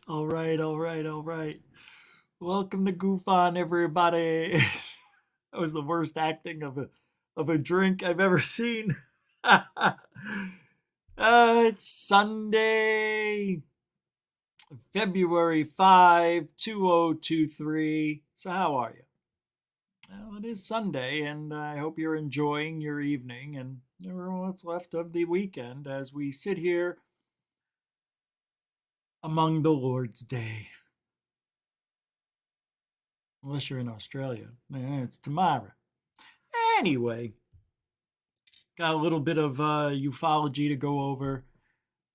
All right, all right, all right. Welcome to Goof On, everybody. That was the worst acting of a drink I've ever seen. It's Sunday, February 5, 2023. So how are you? Well, it is Sunday, and I hope you're enjoying your evening and what's left of the weekend as we sit here among the Lord's Day. Unless you're in Australia. It's tomorrow. Anyway, got a little bit of ufology to go over.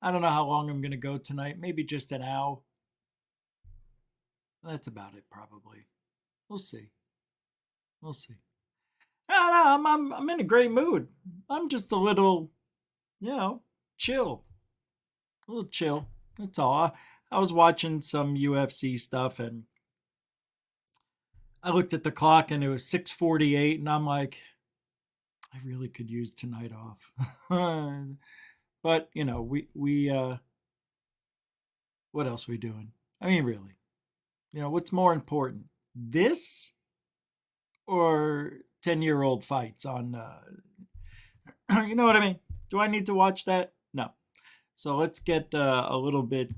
I don't know how long I'm going to go tonight. Maybe just an hour. That's about it, probably. We'll see. We'll see. I'm in a great mood. I'm just a little, you know, chill. A little chill. That's all. I was watching some UFC stuff and I looked at the clock and it was 6:48 and I'm like, I really could use tonight off. But, what else we doing? I mean, really. What's more important? This or 10-year-old fights on you know what I mean? Do I need to watch that? No. So let's get a little bit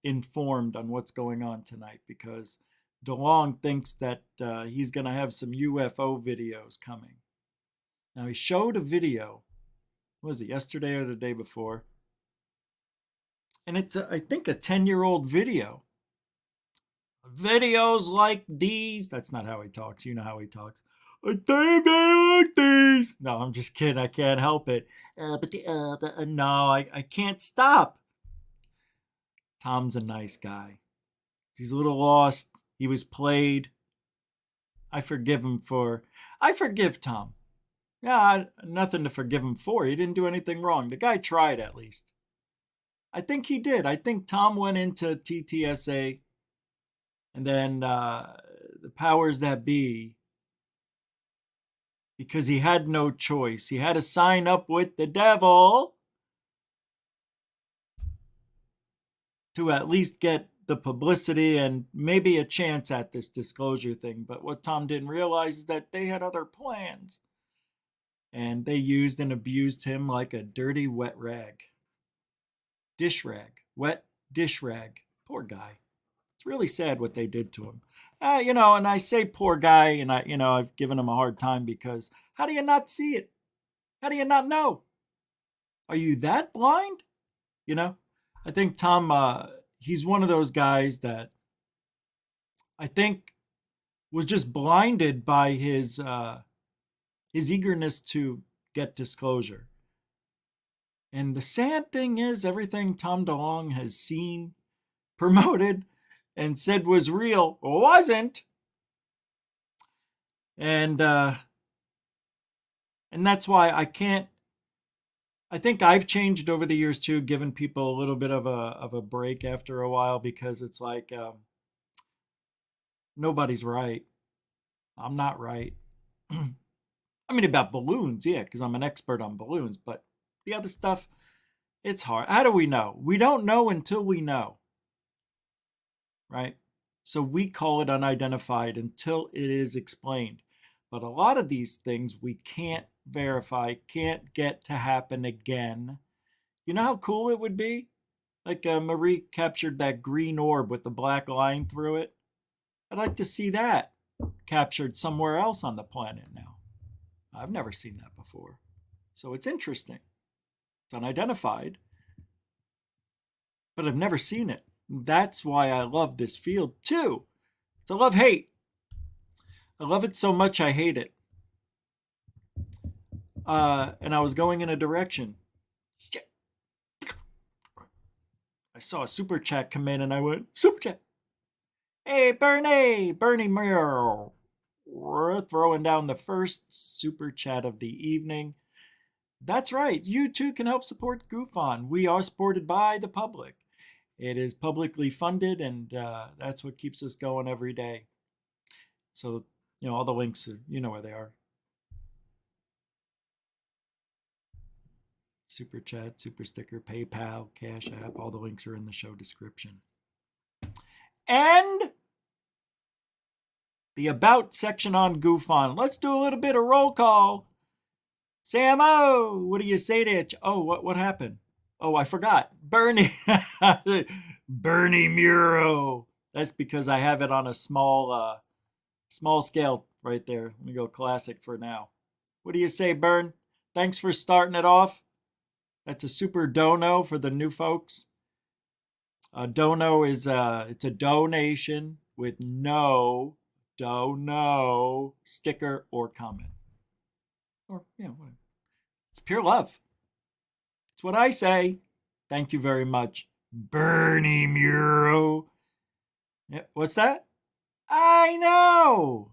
informed on what's going on tonight because Delonge thinks that he's going to have some UFO videos coming. Now, he showed a video, what was it, yesterday or the day before? And it's, I think, a 10-year-old video. Videos like these. That's not how he talks. You know how he talks. I think I like these. No, I'm just kidding. I can't help it. No, I can't stop. Tom's a nice guy. He's a little lost. He was played. I forgive him for. I forgive Tom. Yeah, nothing to forgive him for. He didn't do anything wrong. The guy tried at least. I think he did. I think Tom went into TTSA and then the powers that be, because he had no choice. He had to sign up with the devil to at least get the publicity and maybe a chance at this disclosure thing. But what Tom didn't realize is that they had other plans. And they used and abused him like a dirty wet rag. Dish rag. Wet dish rag. Poor guy. It's really sad what they did to him. And I say poor guy, and I've given him a hard time because how do you not see it? How do you not know? Are you that blind? You know, I think Tom, he's one of those guys that I think was just blinded by his eagerness to get disclosure. And the sad thing is, everything Tom DeLonge has seen, promoted, and said was real wasn't. And that's why I can't. I think I've changed over the years too, giving people a little bit of a break after a while because it's like nobody's right. I'm not right. I mean, about balloons, yeah, because I'm an expert on balloons, but the other stuff, it's hard. How do we know? We don't know until we know, right? So we call it unidentified until it is explained. But a lot of these things we can't verify, can't get to happen again. You know how cool it would be? Like Marie captured that green orb with the black line through it. I'd like to see that captured somewhere else on the planet now. I've never seen that before. So it's interesting. It's unidentified, but I've never seen it. That's why I love this field too. It's a love hate. I love it so much I hate it. And I was going in a direction. I saw a super chat come in and I went, super chat. Hey, Bernie Muir. We're throwing down the first super chat of the evening. That's right. You too can help support Goof On. We are supported by the public. It is publicly funded, and that's what keeps us going every day. So, all the links, you know where they are. Super chat, super sticker, PayPal, Cash App, all the links are in the show description. and the About section on GoofOn. Let's do a little bit of roll call. Sam-O, what do you say to it? Oh, what happened? Oh, I forgot. Bernie. Bernie Muro. That's because I have it on a small scale right there. Let me go classic for now. What do you say, Bern? Thanks for starting it off. That's a super dono for the new folks. A dono is it's a donation with no dono sticker or comment. Or, whatever. It's pure love. It's what I say. Thank you very much, Bernie Muro. Yeah, what's that? I know.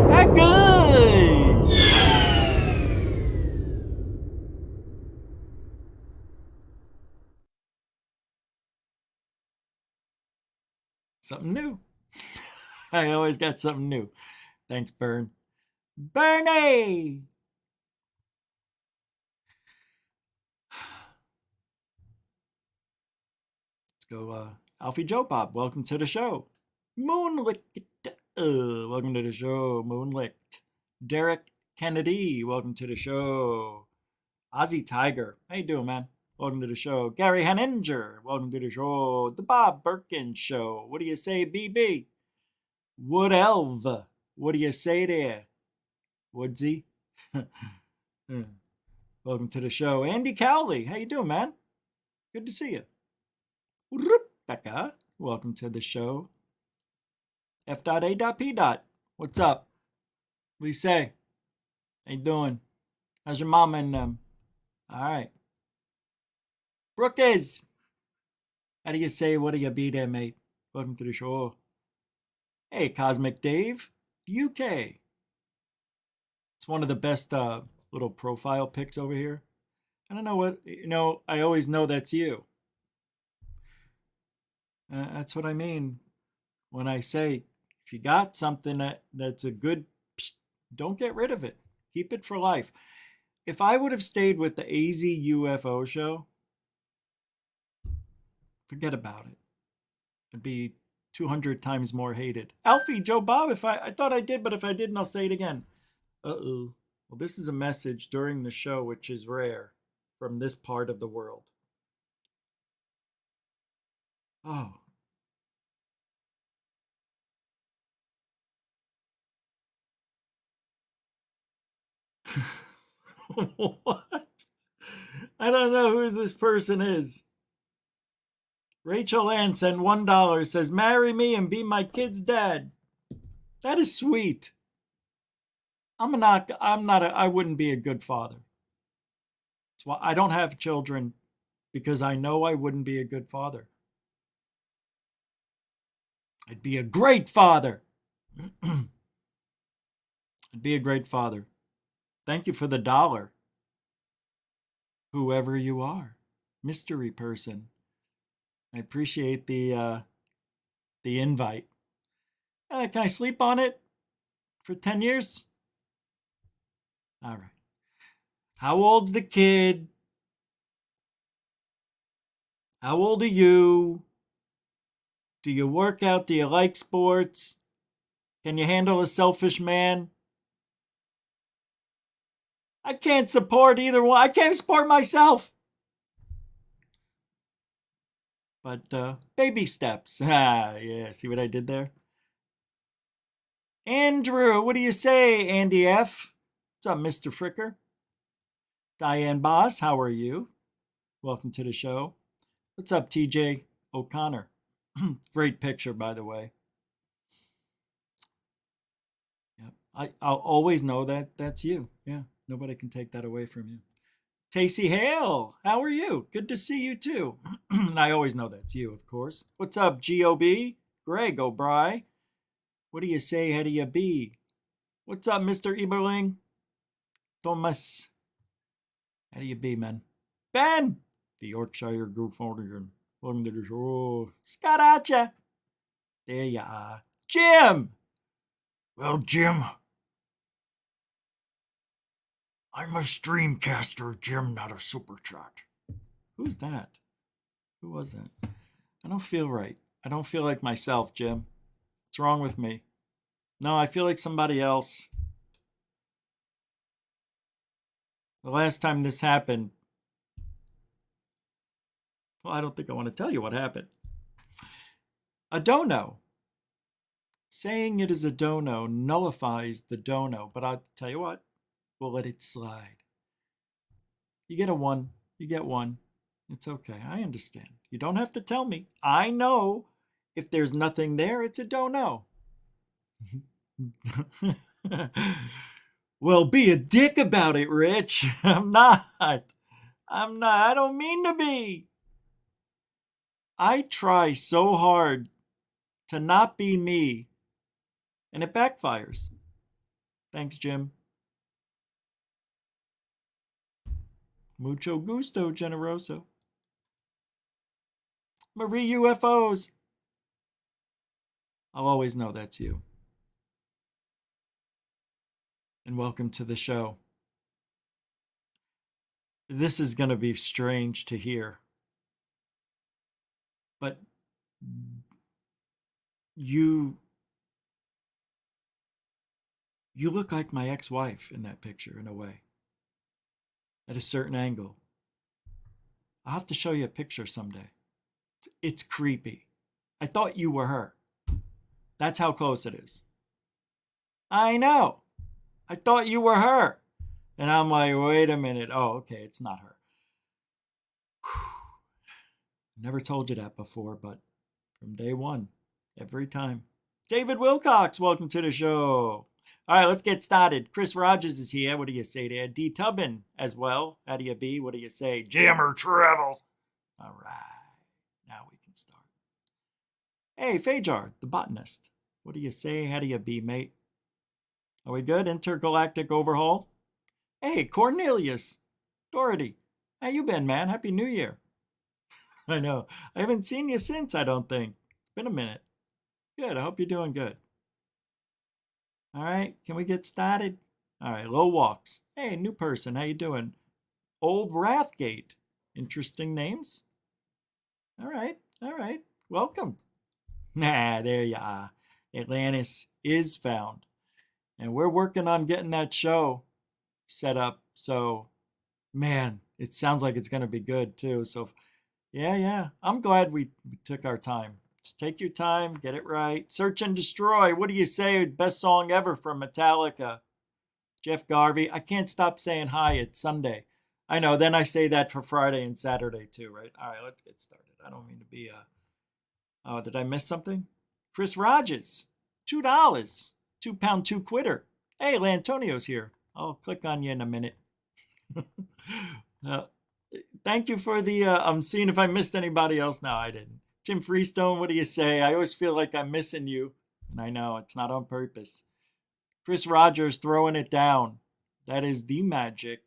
That good. Something new. I always got something new. Thanks, Bern. Bernie! Let's go, Alfie Joe Bob. Welcome to the show. Moonlight. Welcome to the show. Moonlight. Derek Kennedy. Welcome to the show. Ozzy Tiger. How you doing, man? Welcome to the show. Gary Henninger. Welcome to the show. The Bob Birkin Show. What do you say, BB? Wood Elv. What do you say there? Woodsy. Welcome to the show. Andy Cowley. How you doing, man? Good to see you. Becca. Welcome to the show. F.A.P. What's up? What do you say? How you doing? How's your mama and them? All right. Brookes. How do you say, what do you be there, mate? Welcome to the show. Hey, Cosmic Dave. UK. It's one of the best little profile pics over here. I don't know what, I always know that's you. That's what I mean when I say, if you got something that's a good, don't get rid of it. Keep it for life. If I would have stayed with the AZ UFO show, forget about it. I'd be 200 times more hated. Alfie, Joe Bob, if I thought I did, but if I didn't, I'll say it again. Uh-oh. Well, this is a message during the show, which is rare from this part of the world. Oh. What? I don't know who this person is. Rachel Ann sent $1, says, marry me and be my kid's dad. That is sweet. I wouldn't be a good father. That's why I don't have children, because I know I wouldn't be a good father. I'd be a great father. I'd be a great father. Thank you for the $1. Whoever you are, mystery person. I appreciate the invite. Can I sleep on it for 10 years? All right. How old's the kid? How old are you? Do you work out? Do you like sports? Can you handle a selfish man? I can't support either one. I can't support myself. But baby steps. Yeah, see what I did there? Andrew, what do you say, Andy F? What's up, Mr. Fricker? Diane Boss, how are you? Welcome to the show. What's up, TJ O'Connor? Great picture, by the way. Yep. I'll always know that that's you. Yeah, nobody can take that away from you. Tacey Hale, how are you? Good to see you too. And I always know that's you, of course. What's up, GOB? Greg O'Brien. What do you say? How do you be? What's up, Mr. Eberling? Thomas. How do you be, man? Ben, the Yorkshire Goofardigan. Welcome to the show. Scott Atcha. There you are. Jim. Well, Jim, I'm a streamcaster, Jim, not a super chat. Who's that? Who was that? I don't feel right. I don't feel like myself, Jim. What's wrong with me? No, I feel like somebody else. The last time this happened, well, I don't think I want to tell you what happened. A dono. Saying it is a dono nullifies the dono, but I'll tell you what, we'll let it slide. You get a 1, you get 1. It's okay. I understand. You don't have to tell me. I know if there's nothing there, it's a dono. Well, be a dick about it, Rich. I'm not. I don't mean to be. I try so hard to not be me, and it backfires. Thanks, Jim. Mucho gusto, generoso. Marie UFOs. I'll always know that's you. And welcome to the show. This is going to be strange to hear. But you look like my ex-wife in that picture in a way. At a certain angle. I'll have to show you a picture someday. It's creepy. I thought you were her. That's how close it is. I know. I thought you were her. And I'm like, wait a minute. Oh, okay, it's not her. Never told you that before, but from day one, every time. David Wilcox, welcome to the show. All right, let's get started. Chris Rogers is here. What do you say there? D. Tubbin as well. How do you be? What do you say? Jammer Travels. All right, now we can start. Hey, Fajar, the botanist. What do you say? How do you be, mate? Are we good? Intergalactic overhaul? Hey, Cornelius. Doherty. How you been, man? Happy New Year. I know. I haven't seen you since, I don't think. It's been a minute. Good. I hope you're doing good. All right. Can we get started? All right. Low Walks. Hey, new person. How you doing? Old Wrathgate. Interesting names. All right. All right. Welcome. Nah, there you are. Atlantis is found. And we're working on getting that show set up. So, man, it sounds like it's going to be good too. So, yeah. I'm glad we took our time. Just take your time, get it right. Search and Destroy. What do you say? Best song ever from Metallica. Jeff Garvey. I can't stop saying hi. It's Sunday. I know. Then I say that for Friday and Saturday too, right? All right, let's get started. I don't mean to be oh, did I miss something? Chris Rogers. $2. £2, 2 quitter. Hey, Lantonio's here. I'll click on you in a minute. Thank you for the, I'm seeing if I missed anybody else. No, I didn't. Tim Freestone, what do you say? I always feel like I'm missing you. And I know, it's not on purpose. Chris Rogers throwing it down. That is the magic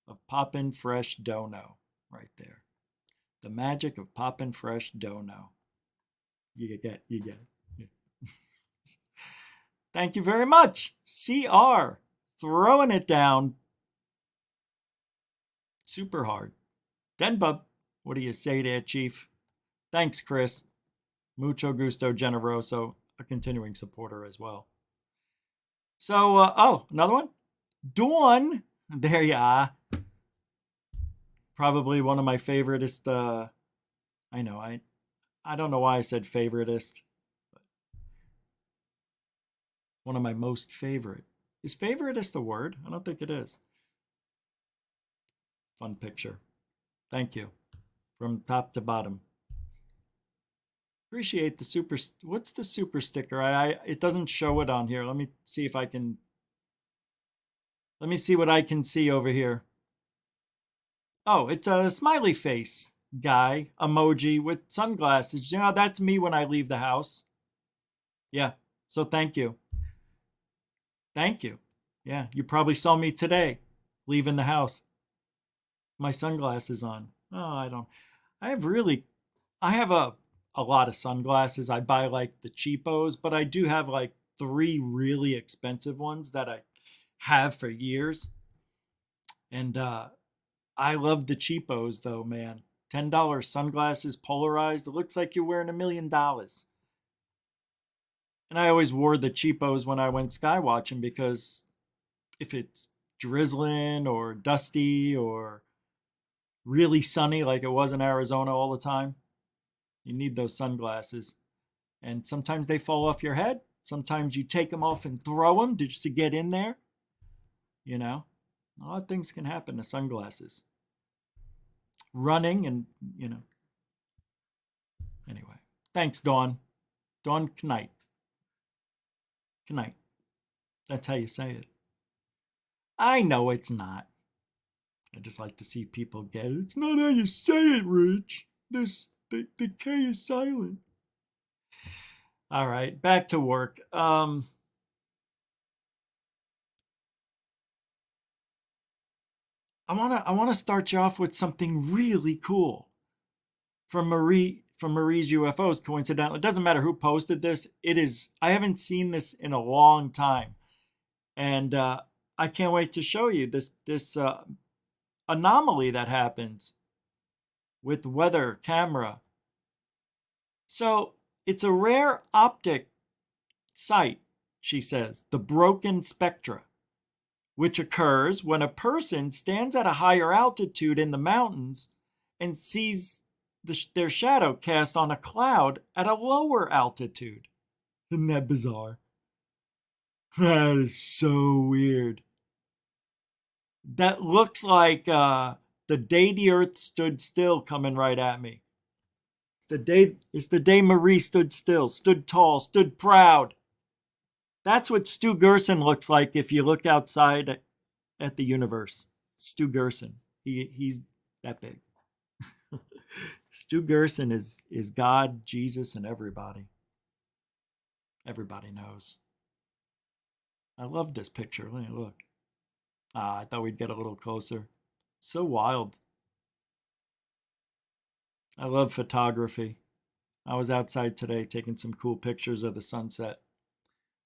of poppin' fresh dono right there. The magic of poppin' fresh dono. You get it. Yeah. Thank you very much. CR throwing it down. Super hard. Denbub, what do you say there, Chief? Thanks, Chris. Mucho gusto, generoso, a continuing supporter as well. So, oh, another one? Dawn. There you are. Probably one of my favoritist. I know, I don't know why I said favoritist. But one of my most favorite. Is favoritist a word? I don't think it is. Fun picture. Thank you. From top to bottom. Appreciate the super. What's the super sticker? It doesn't show it on here. Let me see if I can. Let me see what I can see over here. Oh, it's a smiley face guy emoji with sunglasses. You know, that's me when I leave the house. Yeah. So thank you. Thank you. Yeah, you probably saw me today leaving the house. My sunglasses on. Oh, I have a lot of sunglasses. I buy like the cheapos, but I do have like 3 really expensive ones that I have for years. And I love the cheapos though, man. $10 sunglasses polarized. It looks like you're wearing $1,000,000. And I always wore the cheapos when I went sky watching because if it's drizzling or dusty or really sunny like it was in Arizona all the time, you need those sunglasses. And sometimes they fall off your head. Sometimes you take them off and throw them just to get in there. You know, a lot of things can happen to sunglasses. Running and, anyway. Thanks, Dawn. Dawn Knight. Knight. That's how you say it. I know it's not. I just like to see people get it. It's not how you say it, Rich. The K is silent. All right, back to work. I wanna start you off with something really cool from Marie's UFOs. Coincidentally, it doesn't matter who posted this. It is. I haven't seen this in a long time, and I can't wait to show you this anomaly that happens with weather camera. So it's a rare optic sight, she says, the broken spectra, which occurs when a person stands at a higher altitude in the mountains and sees their shadow cast on a cloud at a lower altitude. Isn't that bizarre? That is so weird. That looks like the day the earth stood still coming right at me. It's the day Marie stood still, stood tall, stood proud. That's what Stu Gerson looks like if you look outside at the universe. Stu Gerson. He's that big. Stu Gerson is God, Jesus, and everybody. Everybody knows. I love this picture. Let me look. I thought we'd get a little closer. So wild. I love photography. I was outside today taking some cool pictures of the sunset.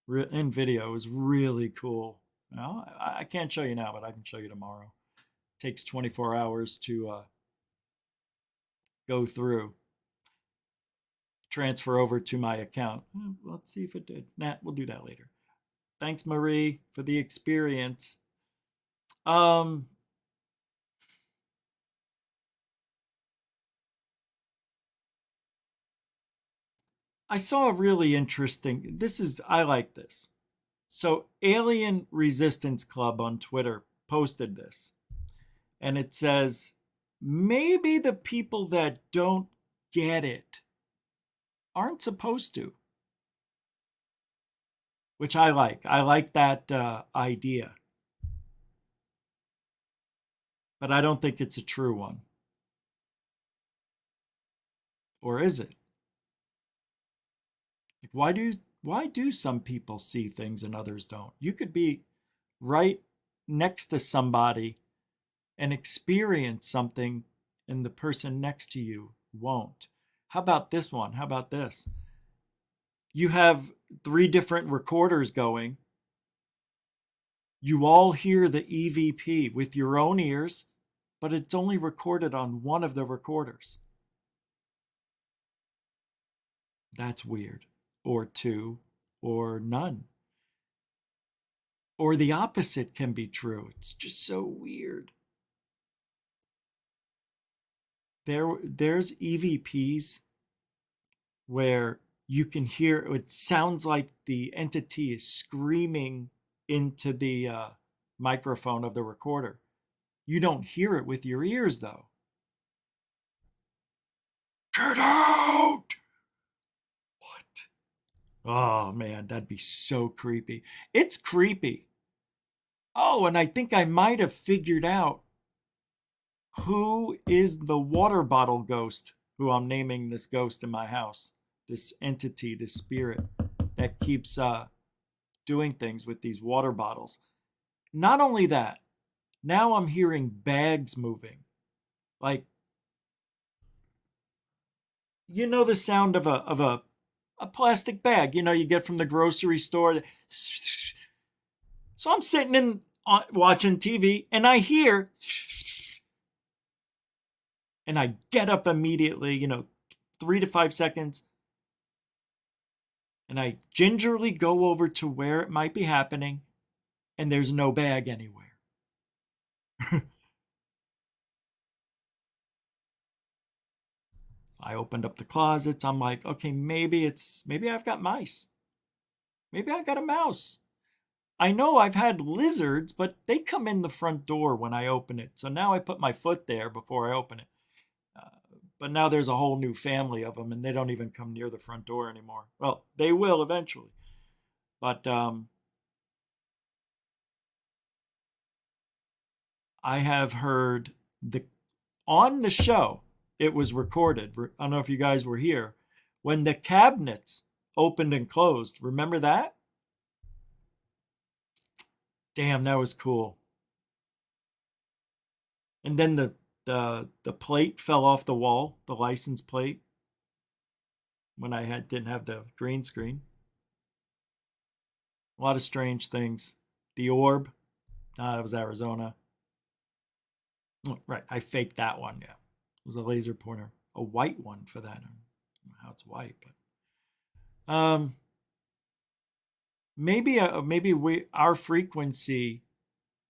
In video. It was really cool. I can't show you now, but I can show you tomorrow. It takes 24 hours to go through. Transfer over to my account. Let's see if it did. Nah, we'll do that later. Thanks, Marie, for the experience. I saw a really interesting. I like this. So, Alien Resistance Club on Twitter posted this, and it says, maybe the people that don't get it aren't supposed to, which I like. I like that idea, but I don't think it's a true one. Or is it? Like, why do some people see things and others don't? You could be right next to somebody and experience something, and the person next to you won't. How about this one? How about this? You have 3 different recorders going. You all hear the EVP with your own ears, but it's only recorded on one of the recorders. That's weird. Or 2, or none. Or the opposite can be true. It's just so weird. There's EVPs where you can hear, it sounds like the entity is screaming into the microphone of the recorder. You don't hear it with your ears, though. Get out! What? Oh, man, that'd be so creepy. It's creepy. Oh, and I think I might have figured out who is the water bottle ghost who I'm naming this ghost in my house. This entity, this spirit that keeps doing things with these water bottles. Not only that, now I'm hearing bags moving. Like, you know the sound of a plastic bag, you get from the grocery store. So I'm sitting watching TV, and I hear, and I get up immediately, 3 to 5 seconds, and I gingerly go over to where it might be happening, and there's no bag anywhere. I opened up the closets. I'm like, okay, maybe I've got mice. Maybe I got a mouse. I know I've had lizards, but they come in the front door when I open it. So now I put my foot there before I open it. Uh, but now there's a whole new family of them, and they don't even come near the front door anymore. Well, they will eventually. But I have heard on the show, it was recorded. I don't know if you guys were here when the cabinets opened and closed. Remember that? Damn, that was cool. And then the plate fell off the wall, the license plate, when I didn't have the green screen. A lot of strange things. The orb, that was Arizona. Oh, right, I faked that one. Yeah, it was a laser pointer, a white one for that. I don't know how it's white, but maybe our frequency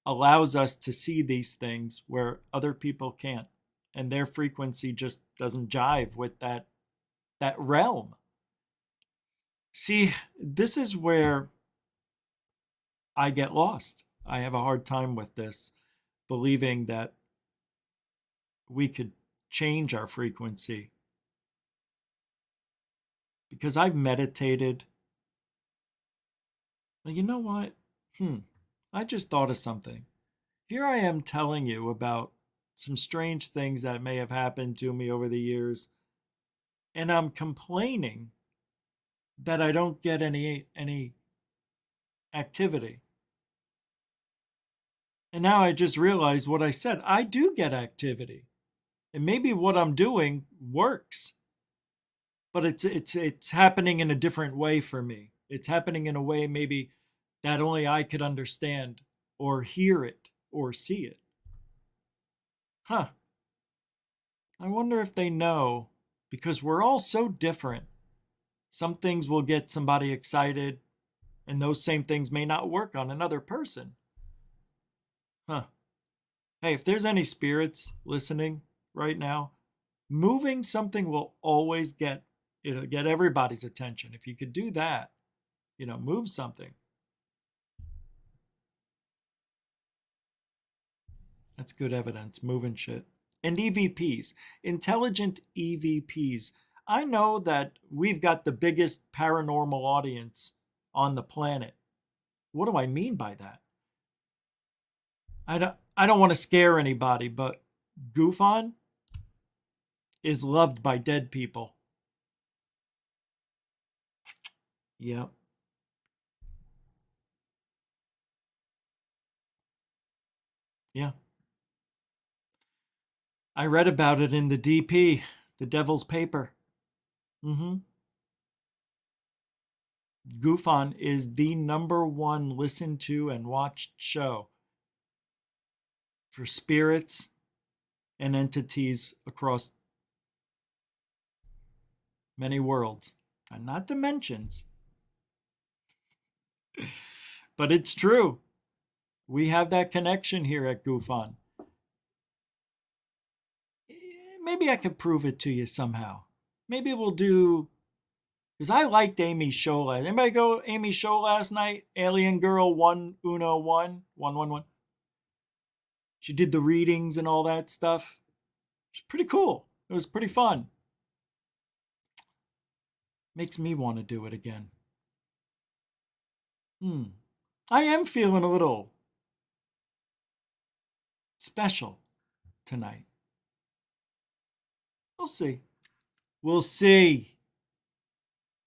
allows us to see these things where other people can't, and their frequency just doesn't jive with that realm. See, this is where I get lost. I have a hard time with this, believing that we could change our frequency. Because I've meditated. Well, you know what? I just thought of something. Here I am telling you about some strange things that may have happened to me over the years, and I'm complaining that I don't get any activity. And now I just realized what I said. I do get activity. And maybe what I'm doing works. But it's happening in a different way for me. It's happening in a way maybe that only I could understand or hear it or see it. Huh. I wonder if they know, because we're all so different. Some things will get somebody excited, and those same things may not work on another person. Huh. Hey, if there's any spirits listening right now, moving something will always it'll get everybody's attention. If you could do that, move something. That's good evidence, moving shit. And EVPs, intelligent EVPs. I know that we've got the biggest paranormal audience on the planet. What do I mean by that? I don't want to scare anybody, but Goofon is loved by dead people. Yep. Yeah. I read about it in the DP, the Devil's Paper. Mm-hmm. Goofon is the #1 listened to and watched show for spirits and entities across many worlds, and not dimensions. But it's true. We have that connection here at Goofon. Maybe I could prove it to you somehow. Maybe we'll do, because I liked Amy's show last. Anybody go Amy's show last night? Alien Girl 101 111. She did the readings and all that stuff. It's pretty cool. It was pretty fun. Makes me want to do it again. I am feeling a little special tonight. We'll see. We'll see.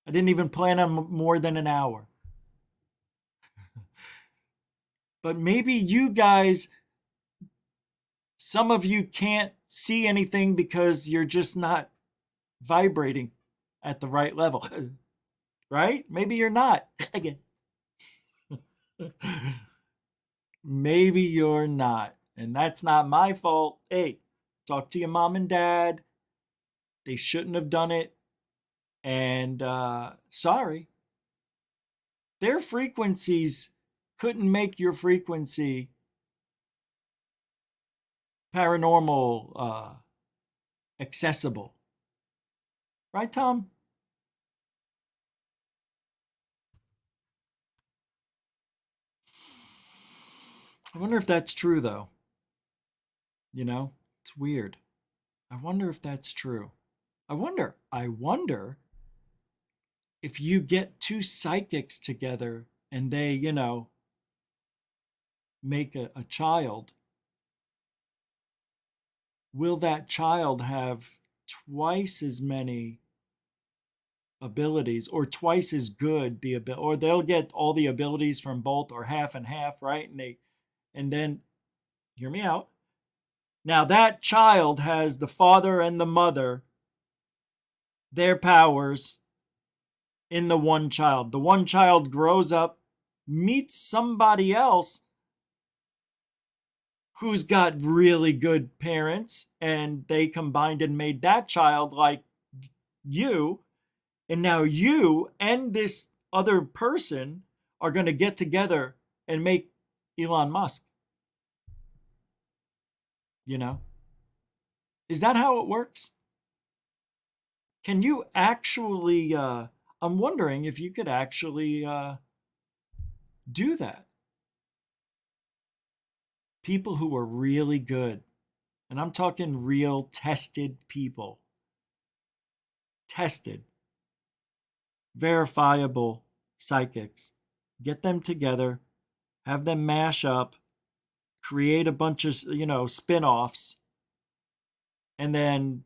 I didn't even plan on more than an hour. But maybe you guys, some of you can't see anything because you're just not vibrating at the right level. Right? Maybe you're not. Again. Maybe you're not. And that's not my fault. Hey, talk to your mom and dad. They shouldn't have done it. And sorry, their frequencies couldn't make your frequency paranormal accessible. Right, Tom? I wonder if that's true, though. You know, it's weird. I wonder if that's true. I wonder if you get two psychics together and they, make a child, will that child have twice as many abilities or twice as good the ability, or they'll get all the abilities from both or half and half, right? And then hear me out. Now that child has the father and the mother, their powers in the one child. The one child grows up, meets somebody else who's got really good parents, and they combined and made that child like you. And now you and this other person are going to get together and make Elon Musk. You know, is that how it works? Can you actually? I'm wondering if you could actually do that. People who are really good, and I'm talking real tested people, tested, verifiable psychics, get them together, have them mash up, create a bunch of, spin-offs, and then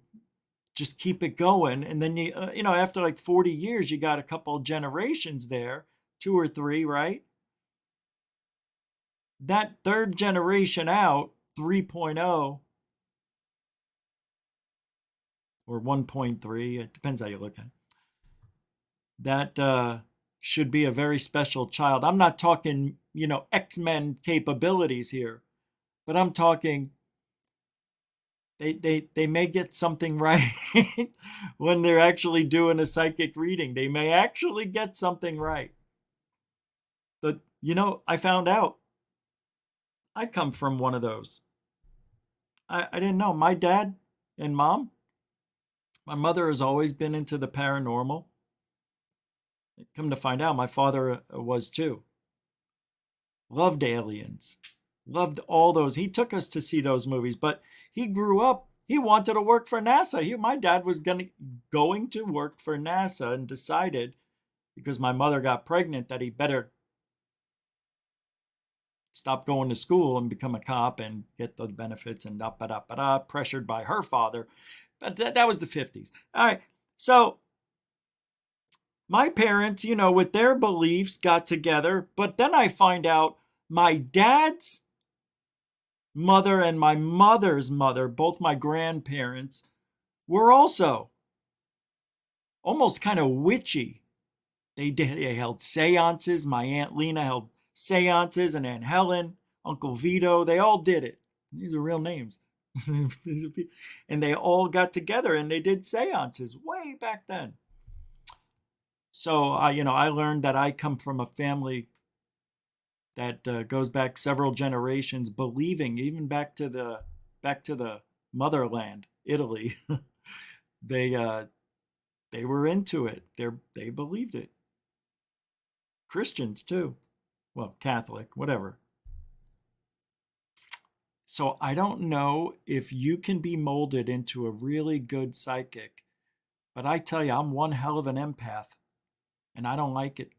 just keep it going. And then after like 40 years, you got a couple of generations there, two or three, right? That third generation out, 3.0 or 1.3, it depends how you look at it. That should be a very special child. I'm not talking, X-Men capabilities here, but I'm talking they may get something right when they're actually doing a psychic reading. They may actually get something right. But I found out I come from one of those. I didn't know. My dad and mom, my mother has always been into the paranormal. Come to find out, my father was too. Loved aliens. Loved all those. He took us to see those movies, but he grew up. He wanted to work for NASA. My dad was going to work for NASA and decided, because my mother got pregnant, that he better stop going to school and become a cop and get the benefits and pressured by her father. But that was the 50s. All right. So my parents, with their beliefs, got together. But then I find out my dad's mother and my mother's mother, both my grandparents, were also almost kind of witchy. They held seances. My Aunt Lena held seances, and Aunt Helen, Uncle Vito, they all did it. These are real names. And they all got together and they did seances way back then. So I learned that I come from a family that goes back several generations, believing even back to the motherland, Italy. they they were into it. They believed it. Christians too. Well, Catholic, whatever. So I don't know if you can be molded into a really good psychic, but I tell you, I'm one hell of an empath, and I don't like it.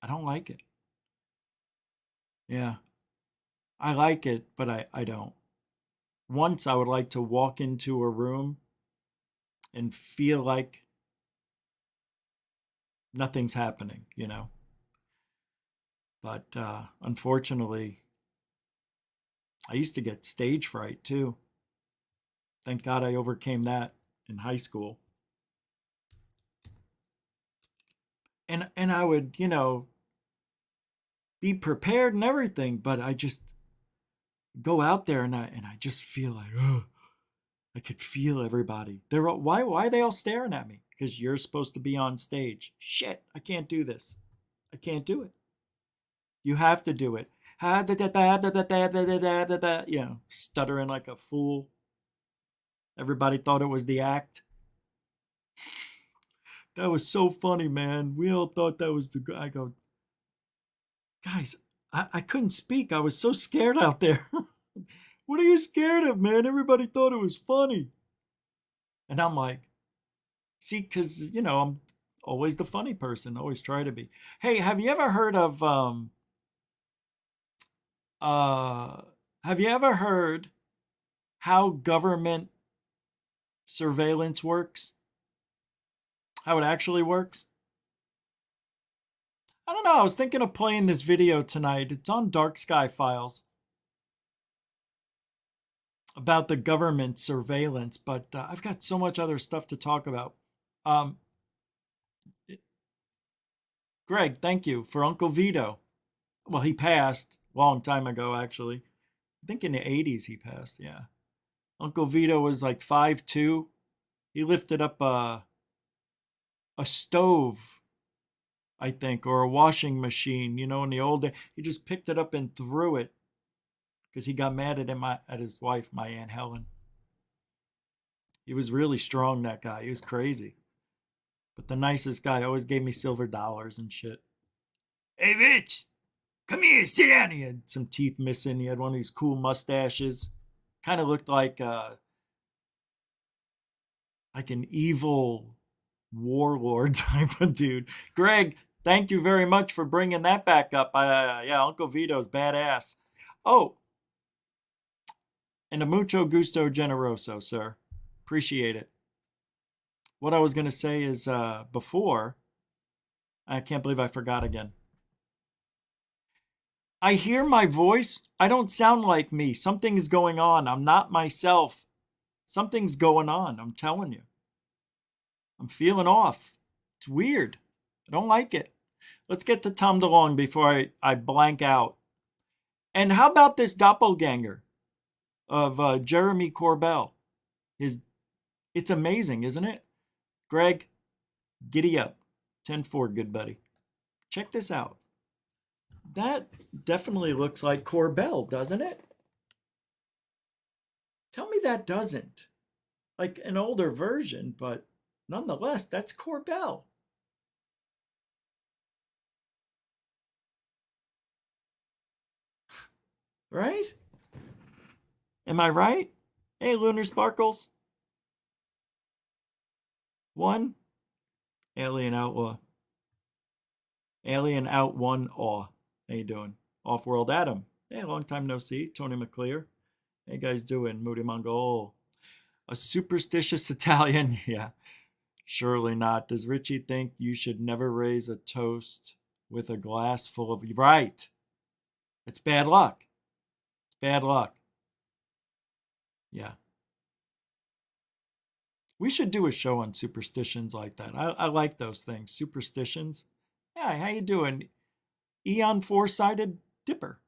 I don't like it. Yeah, I like it, but I don't. Once I would like to walk into a room and feel like nothing's happening. But unfortunately, I used to get stage fright too. Thank God I overcame that in high school. And I would, be prepared and everything, but I just go out there and I just feel like, oh, I could feel everybody. They're all, why are they all staring at me? Because you're supposed to be on stage. Shit, I can't do this. I can't do it. You have to do it. You know, stuttering like a fool. Everybody thought it was the act. That was so funny, man. We all thought that was the guy. I go, guys, I couldn't speak. I was so scared out there. What are you scared of, man? Everybody thought it was funny. And I'm like, see, because, you know, I'm always the funny person, always try to be. Hey, have you ever heard of, uh, have you ever heard how government surveillance works? How it actually works? I don't know. I was thinking of playing this video tonight. It's on Dark Sky Files about the government surveillance, but I've got so much other stuff to talk about. Um, Greg, thank you for Uncle Vito. Well, he passed a long time ago, actually. I think in the 80s he passed, yeah. Uncle Vito was like 5'2". He lifted up a stove, I think, or a washing machine, you know, in the old day. He just picked it up and threw it because he got mad at his wife, my Aunt Helen. He was really strong, that guy. He was crazy. But the nicest guy, always gave me silver dollars and shit. Hey, Rich, come here, sit down. He had some teeth missing. He had one of these cool mustaches. Kind of looked like an evil warlord type of dude. Greg, thank you very much for bringing that back up. Yeah, Uncle Vito's badass. Oh, and a mucho gusto generoso, sir. Appreciate it. What I was going to say is before, I can't believe I forgot again. I hear my voice. I don't sound like me. Something's going on. I'm not myself. Something's going on. I'm telling you. I'm feeling off. It's weird. I don't like it. Let's get to Tom DeLonge before I blank out. And how about this doppelganger of Jeremy Corbell? It's amazing, isn't it? Greg, giddy up. 10-4, good buddy. Check this out. That definitely looks like Corbell, doesn't it? Tell me that doesn't. Like an older version, but nonetheless, that's Corbell. Right? Am I right? Hey, Lunar Sparkles. One, Alien Outlaw. Alien Out One Awe. How you doing? Off-World Adam. Hey, long time no see. Tony McClear. How you guys doing? Moody Mongol. A superstitious Italian? Yeah, surely not. Does Richie think you should never raise a toast with a glass full of... Right. It's bad luck. It's bad luck. Yeah. We should do a show on superstitions like that. I like those things. Superstitions. Yeah, how you doing? Eon Four-Sided Dipper.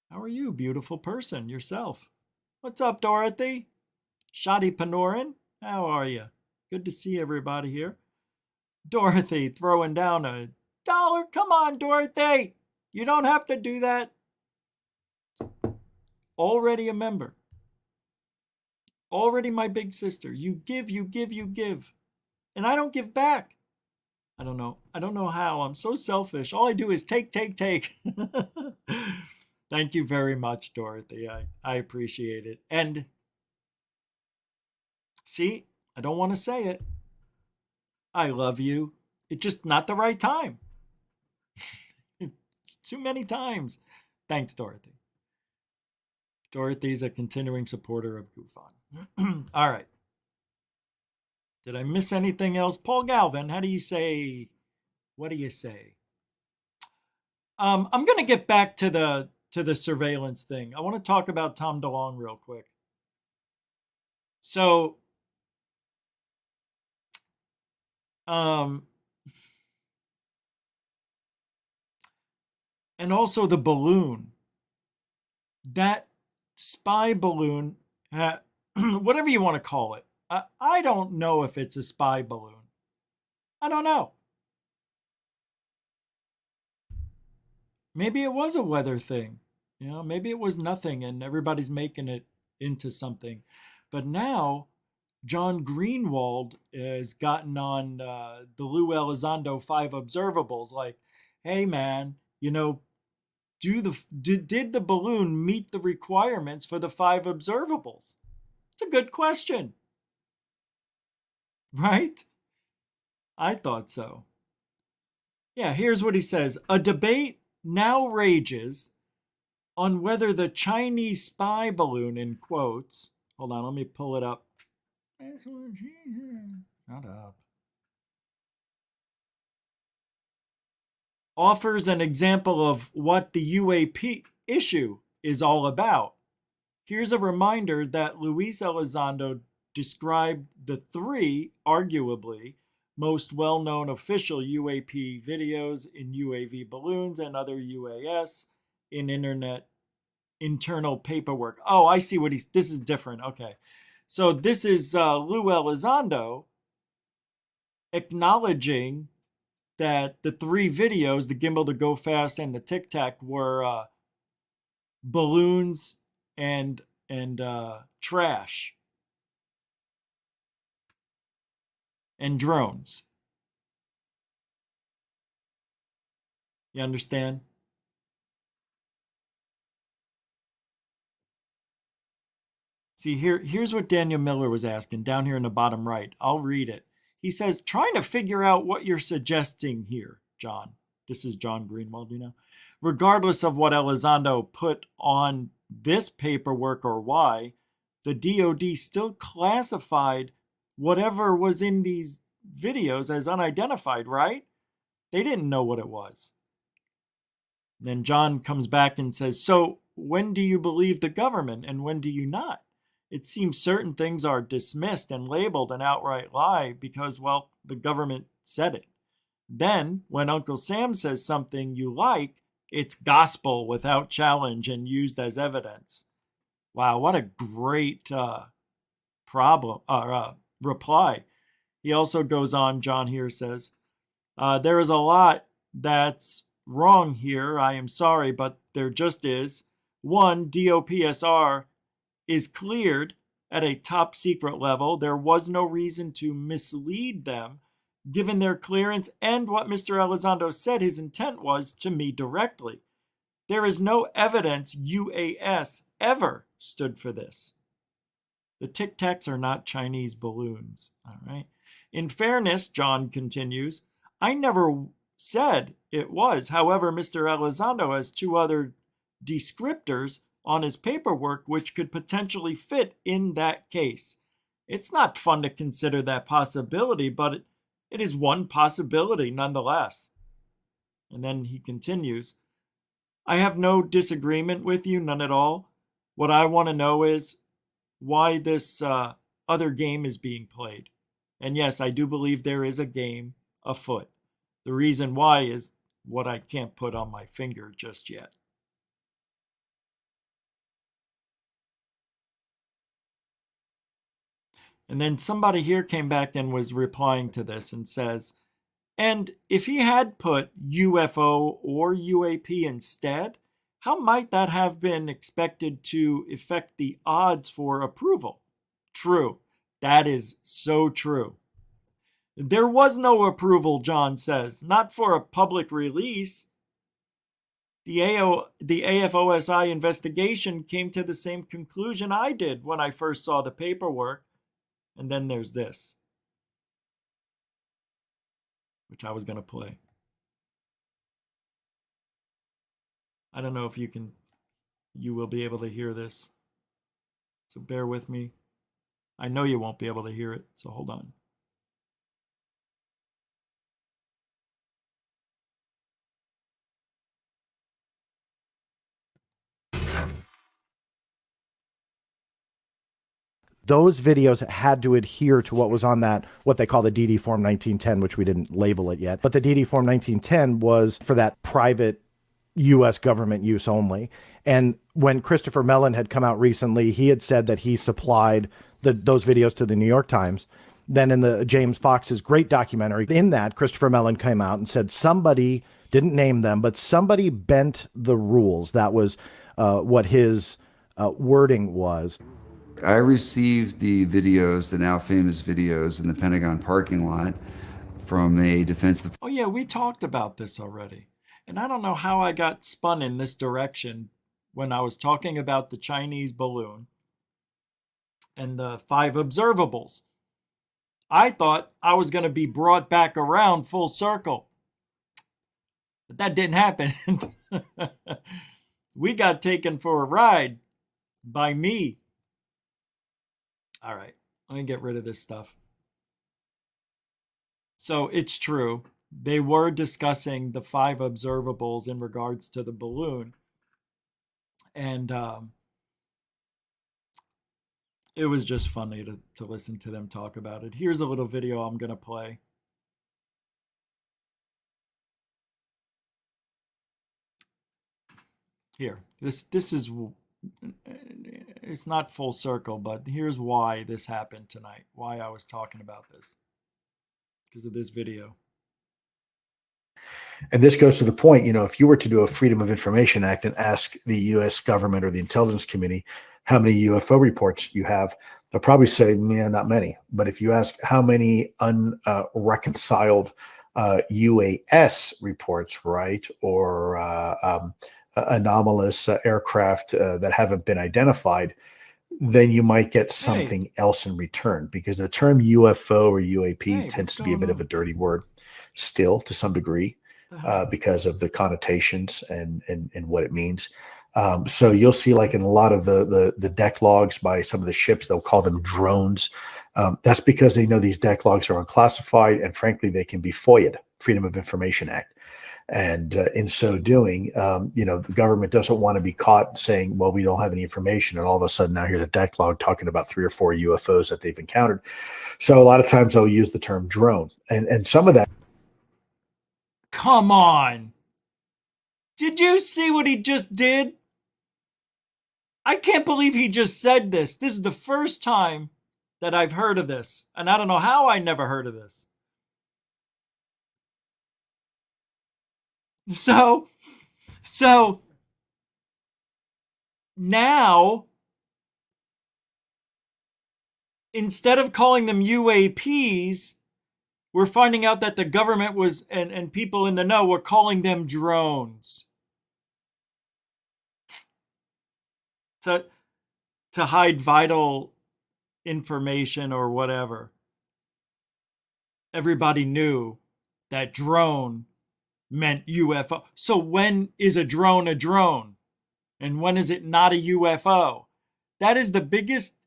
How are you, beautiful person, yourself? What's up, Dorothy? Shadi Panorin, how are you? Good to see everybody here. Dorothy throwing down $1. Come on, Dorothy. You don't have to do that. Already a member. Already my big sister. You give, you give, you give. And I don't give back. I don't know. I don't know how. I'm so selfish. All I do is take, take, take. Thank you very much, Dorothy. I appreciate it. And see, I don't want to say it. I love you. It's just not the right time. It's too many times. Thanks, Dorothy. Dorothy's a continuing supporter of Goofon. All right. Did I miss anything else? Paul Galvin, how do you say? What do you say? I'm going to get back to the surveillance thing. I want to talk about Tom DeLonge real quick. So, um, And also the balloon. That spy balloon, whatever you want to call it, I don't know if it's a spy balloon. I don't know. Maybe it was a weather thing. Maybe it was nothing and everybody's making it into something. But now John Greenwald has gotten on the Lou Elizondo 5 observables like, hey man, did the balloon meet the requirements for the 5 observables? It's a good question. Right? I thought so. Yeah, here's what he says. A debate now rages on whether the Chinese spy balloon, in quotes, hold on, let me pull it up. Shut up. Offers an example of what the UAP issue is all about. Here's a reminder that Luis Elizondo described the 3, arguably, most well-known official UAP videos in UAV balloons and other UAS in internet internal paperwork. Oh, I see this is different. Okay. So this is Lou Elizondo acknowledging that the 3 videos, the gimbal to go fast and the tic tac, were balloons and trash and drones. You understand? See, here's what Daniel Miller was asking down here in the bottom right. I'll read it. He says, trying to figure out what you're suggesting here, John. This is John Greenwald, Regardless of what Elizondo put on this paperwork or why, the DOD still classified whatever was in these videos as unidentified, right? They didn't know what it was. Then John comes back and says, so when do you believe the government and when do you not? It seems certain things are dismissed and labeled an outright lie because, well, the government said it. Then, when Uncle Sam says something you like, it's gospel without challenge and used as evidence. Wow, what a great reply. He also goes on, John here says, there is a lot that's wrong here. I am sorry, but there just is. 1, DOPSR is cleared at a top secret level. There was no reason to mislead them given their clearance and what Mr. Elizondo said his intent was to me directly. There is no evidence UAS ever stood for this. The Tic Tacs are not Chinese balloons. All right. In fairness, John continues, I never said it was. However, Mr. Elizondo has 2 other descriptors on his paperwork which could potentially fit in that case. It's not fun to consider that possibility, but it is one possibility nonetheless. And then he continues, I have no disagreement with you, none at all. What I want to know is why this other game is being played. And yes, I do believe there is a game afoot. The reason why is what I can't put on my finger just yet. And then somebody here came back and was replying to this and says, and if he had put UFO or UAP instead, how might that have been expected to affect the odds for approval? True. That is so true. There was no approval, John says, not for a public release. The AFOSI investigation came to the same conclusion I did when I first saw the paperwork. And then there's this, which I was going to play. I don't know if you will be able to hear this. So bear with me. I know you won't be able to hear it, so hold on. Those videos had to adhere to what was on that, what they call the DD Form 1910, which we didn't label it yet. But the DD Form 1910 was for that private U.S. government use only. And when Christopher Mellon had come out recently, he had said that he supplied those videos to the New York Times. Then in the James Fox's great documentary, in that, Christopher Mellon came out and said somebody, didn't name them, but somebody bent the rules. That was what his wording was. I received the videos, the now famous videos in the Pentagon parking lot from a defense. Oh yeah, we talked about this already. And I don't know how I got spun in this direction when I was talking about the Chinese balloon and the 5 observables. I thought I was going to be brought back around full circle. But that didn't happen. We got taken for a ride by me. All right, let me get rid of this stuff. So it's true. They were discussing the 5 observables in regards to the balloon. And it was just funny to listen to them talk about it. Here's a little video I'm going to play. Here, this is, it's not full circle, but here's why this happened tonight, why I was talking about this, because of this video. And this goes to the point, if you were to do a Freedom of Information Act and ask the U.S. government or the intelligence community how many UFO reports you have, they'll probably say, yeah, not many. But if you ask how many unreconciled UAS reports, right, or anomalous aircraft that haven't been identified, then you might get something else in return, because the term UFO or UAP tends to be a bit of a dirty word still to some degree because of the connotations and what it means. So you'll see, like in a lot of the deck logs by some of the ships, they'll call them drones. That's because they know these deck logs are unclassified, and frankly, they can be FOIA'd, Freedom of Information Act. And in so doing, the government doesn't want to be caught saying, well, we don't have any information. And all of a sudden now here's a deck log talking about 3 or 4 UFOs that they've encountered. So a lot of times they'll use the term drone. And some of that. Come on. Did you see what he just did? I can't believe he just said this. This is the first time that I've heard of this. And I don't know how I never heard of this. So now, instead of calling them UAPs, we're finding out that the government was, and people in the know were calling them drones. To hide vital information or whatever. Everybody knew that drone meant UFO. So when is a drone a drone? And when is it not a UFO? That is the biggest,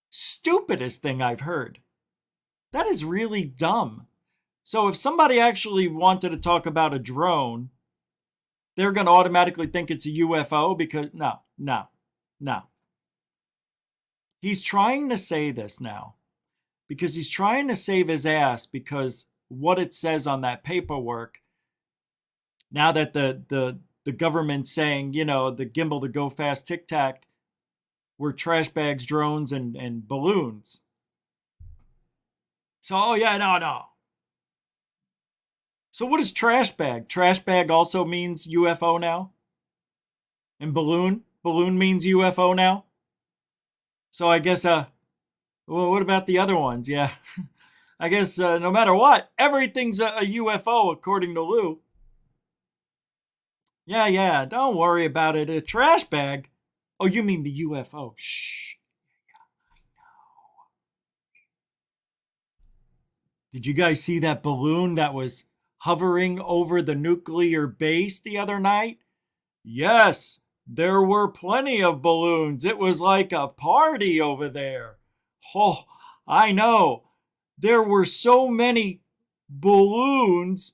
stupidest thing I've heard. That is really dumb. So if somebody actually wanted to talk about a drone, they're going to automatically think it's a UFO because no. He's trying to say this now because he's trying to save his ass, because what it says on that paperwork, now that the government's saying, the gimbal, the go fast tic tac were trash bags, drones, and balloons. So, oh yeah, no. So what is trash bag? Trash bag also means UFO now? And balloon? Balloon means UFO now? So I guess, well, what about the other ones? Yeah. I guess no matter what, everything's a UFO according to Lou. Yeah, don't worry about it. A trash bag? Oh, you mean the UFO? Shh. Yeah, I know. Did you guys see that balloon that was hovering over the nuclear base the other night? Yes, there were plenty of balloons. It was like a party over there. Oh, I know. There were so many balloons,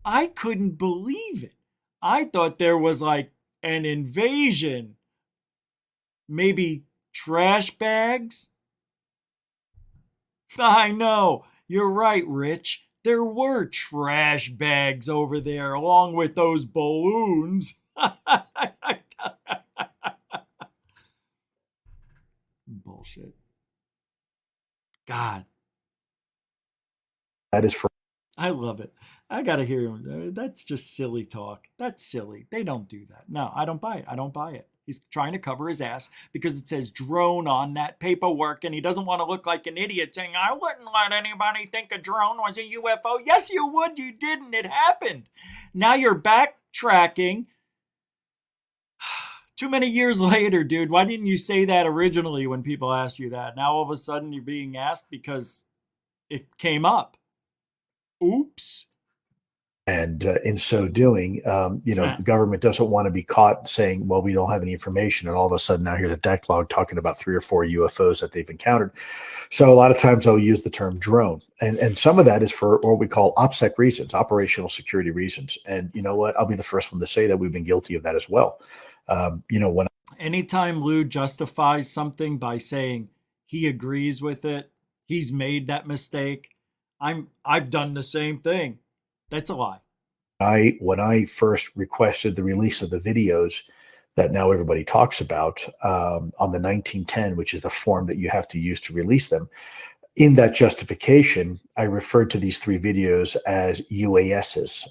I couldn't believe it. I thought there was like an invasion. Maybe trash bags? I know. You're right, Rich. there were trash bags over there along with those balloons. Bullshit. God. That is for I love it. I got to hear him. That's just silly talk. That's silly. They don't do that. No, I don't buy it. I don't buy it. He's trying to cover his ass because it says drone on that paperwork and he doesn't want to look like an idiot saying, I wouldn't let anybody think a drone was a UFO. Yes, you would. You didn't. It happened. Now you're backtracking. Too many years later, dude. Why didn't you say that originally when people asked you that? Now all of a sudden you're being asked because it came up. Oops. And in so doing, the government doesn't want to be caught saying, well, we don't have any information. And all of a sudden now here's a decalogue talking about 3 or 4 UFOs that they've encountered. So a lot of times they'll use the term drone. And some of that is for what we call OPSEC reasons, operational security reasons. And you know what? I'll be the first one to say that we've been guilty of that as well. When anytime Lou justifies something by saying he agrees with it, he's made that mistake, I've done the same thing. That's a lie. When I first requested the release of the videos that now everybody talks about on the 1910, which is the form that you have to use to release them, in that justification, I referred to these 3 videos as UASs,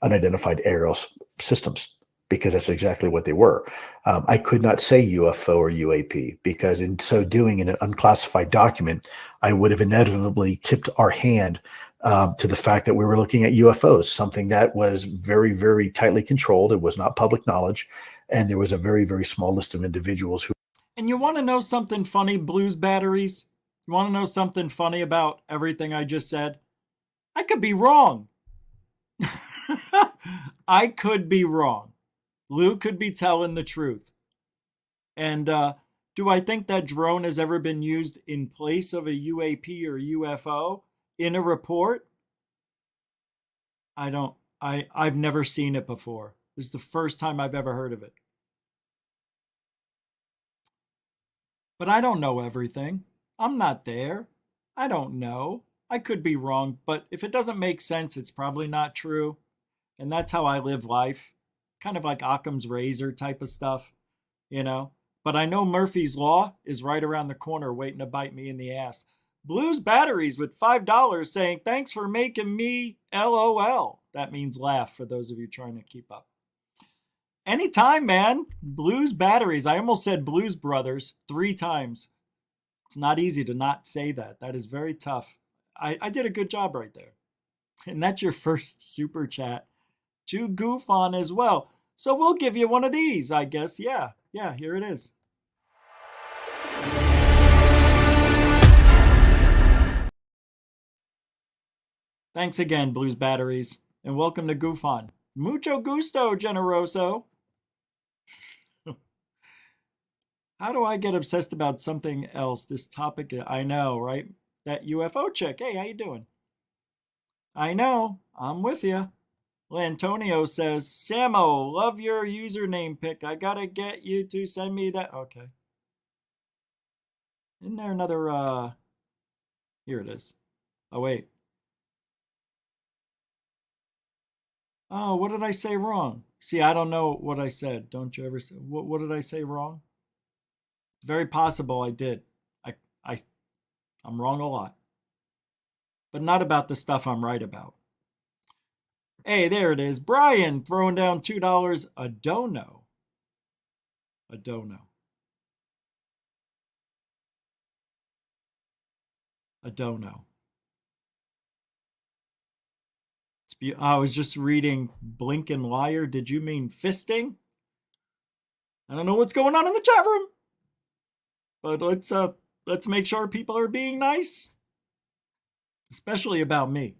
unidentified aerial systems, because that's exactly what they were. I could not say UFO or UAP because in so doing, in an unclassified document, I would have inevitably tipped our hand to the fact that we were looking at UFOs, something that was very, very tightly controlled. It was not public knowledge. And there was a very, very small list of individuals who. And you want to know something funny, Blues Batteries? You want to know something funny about everything I just said? I could be wrong. I could be wrong. Lou could be telling the truth. And do I think that drone has ever been used in place of a UAP or UFO in a report? I've never seen it before. This is the first time I've ever heard of it. But I don't know everything. I'm not there. I don't know. I could be wrong, but if it doesn't make sense, it's probably not true. And that's how I live life. Kind of like Occam's razor type of stuff, But I know Murphy's Law is right around the corner waiting to bite me in the ass. Blues Batteries with $5 saying, thanks for making me LOL. That means laugh for those of you trying to keep up. Anytime, man. Blues Batteries. I almost said Blues Brothers 3 times. It's not easy to not say that. That is very tough. I did a good job right there. And that's your first super chat to goof on as well. So we'll give you one of these, I guess. Yeah, here it is. Thanks again, Blues Batteries, and welcome to Goof On. Mucho gusto, Generoso. How do I get obsessed about something else? This topic, I know, right? That UFO chick. Hey, how you doing? I know, I'm with you. Lantonio says, Samo, love your username pick. I gotta get you to send me that. Okay. Isn't there another, here it is. Oh, wait. Oh, what did I say wrong? See, I don't know what I said. Don't you ever say, what did I say wrong? It's very possible I did. I'm wrong a lot. But not about the stuff I'm right about. Hey, there it is. Brian throwing down $2. A dono. A dono. A dono. I was just reading Blinkin' Liar. Did you mean fisting? I don't know what's going on in the chat room. But let's make sure people are being nice. Especially about me.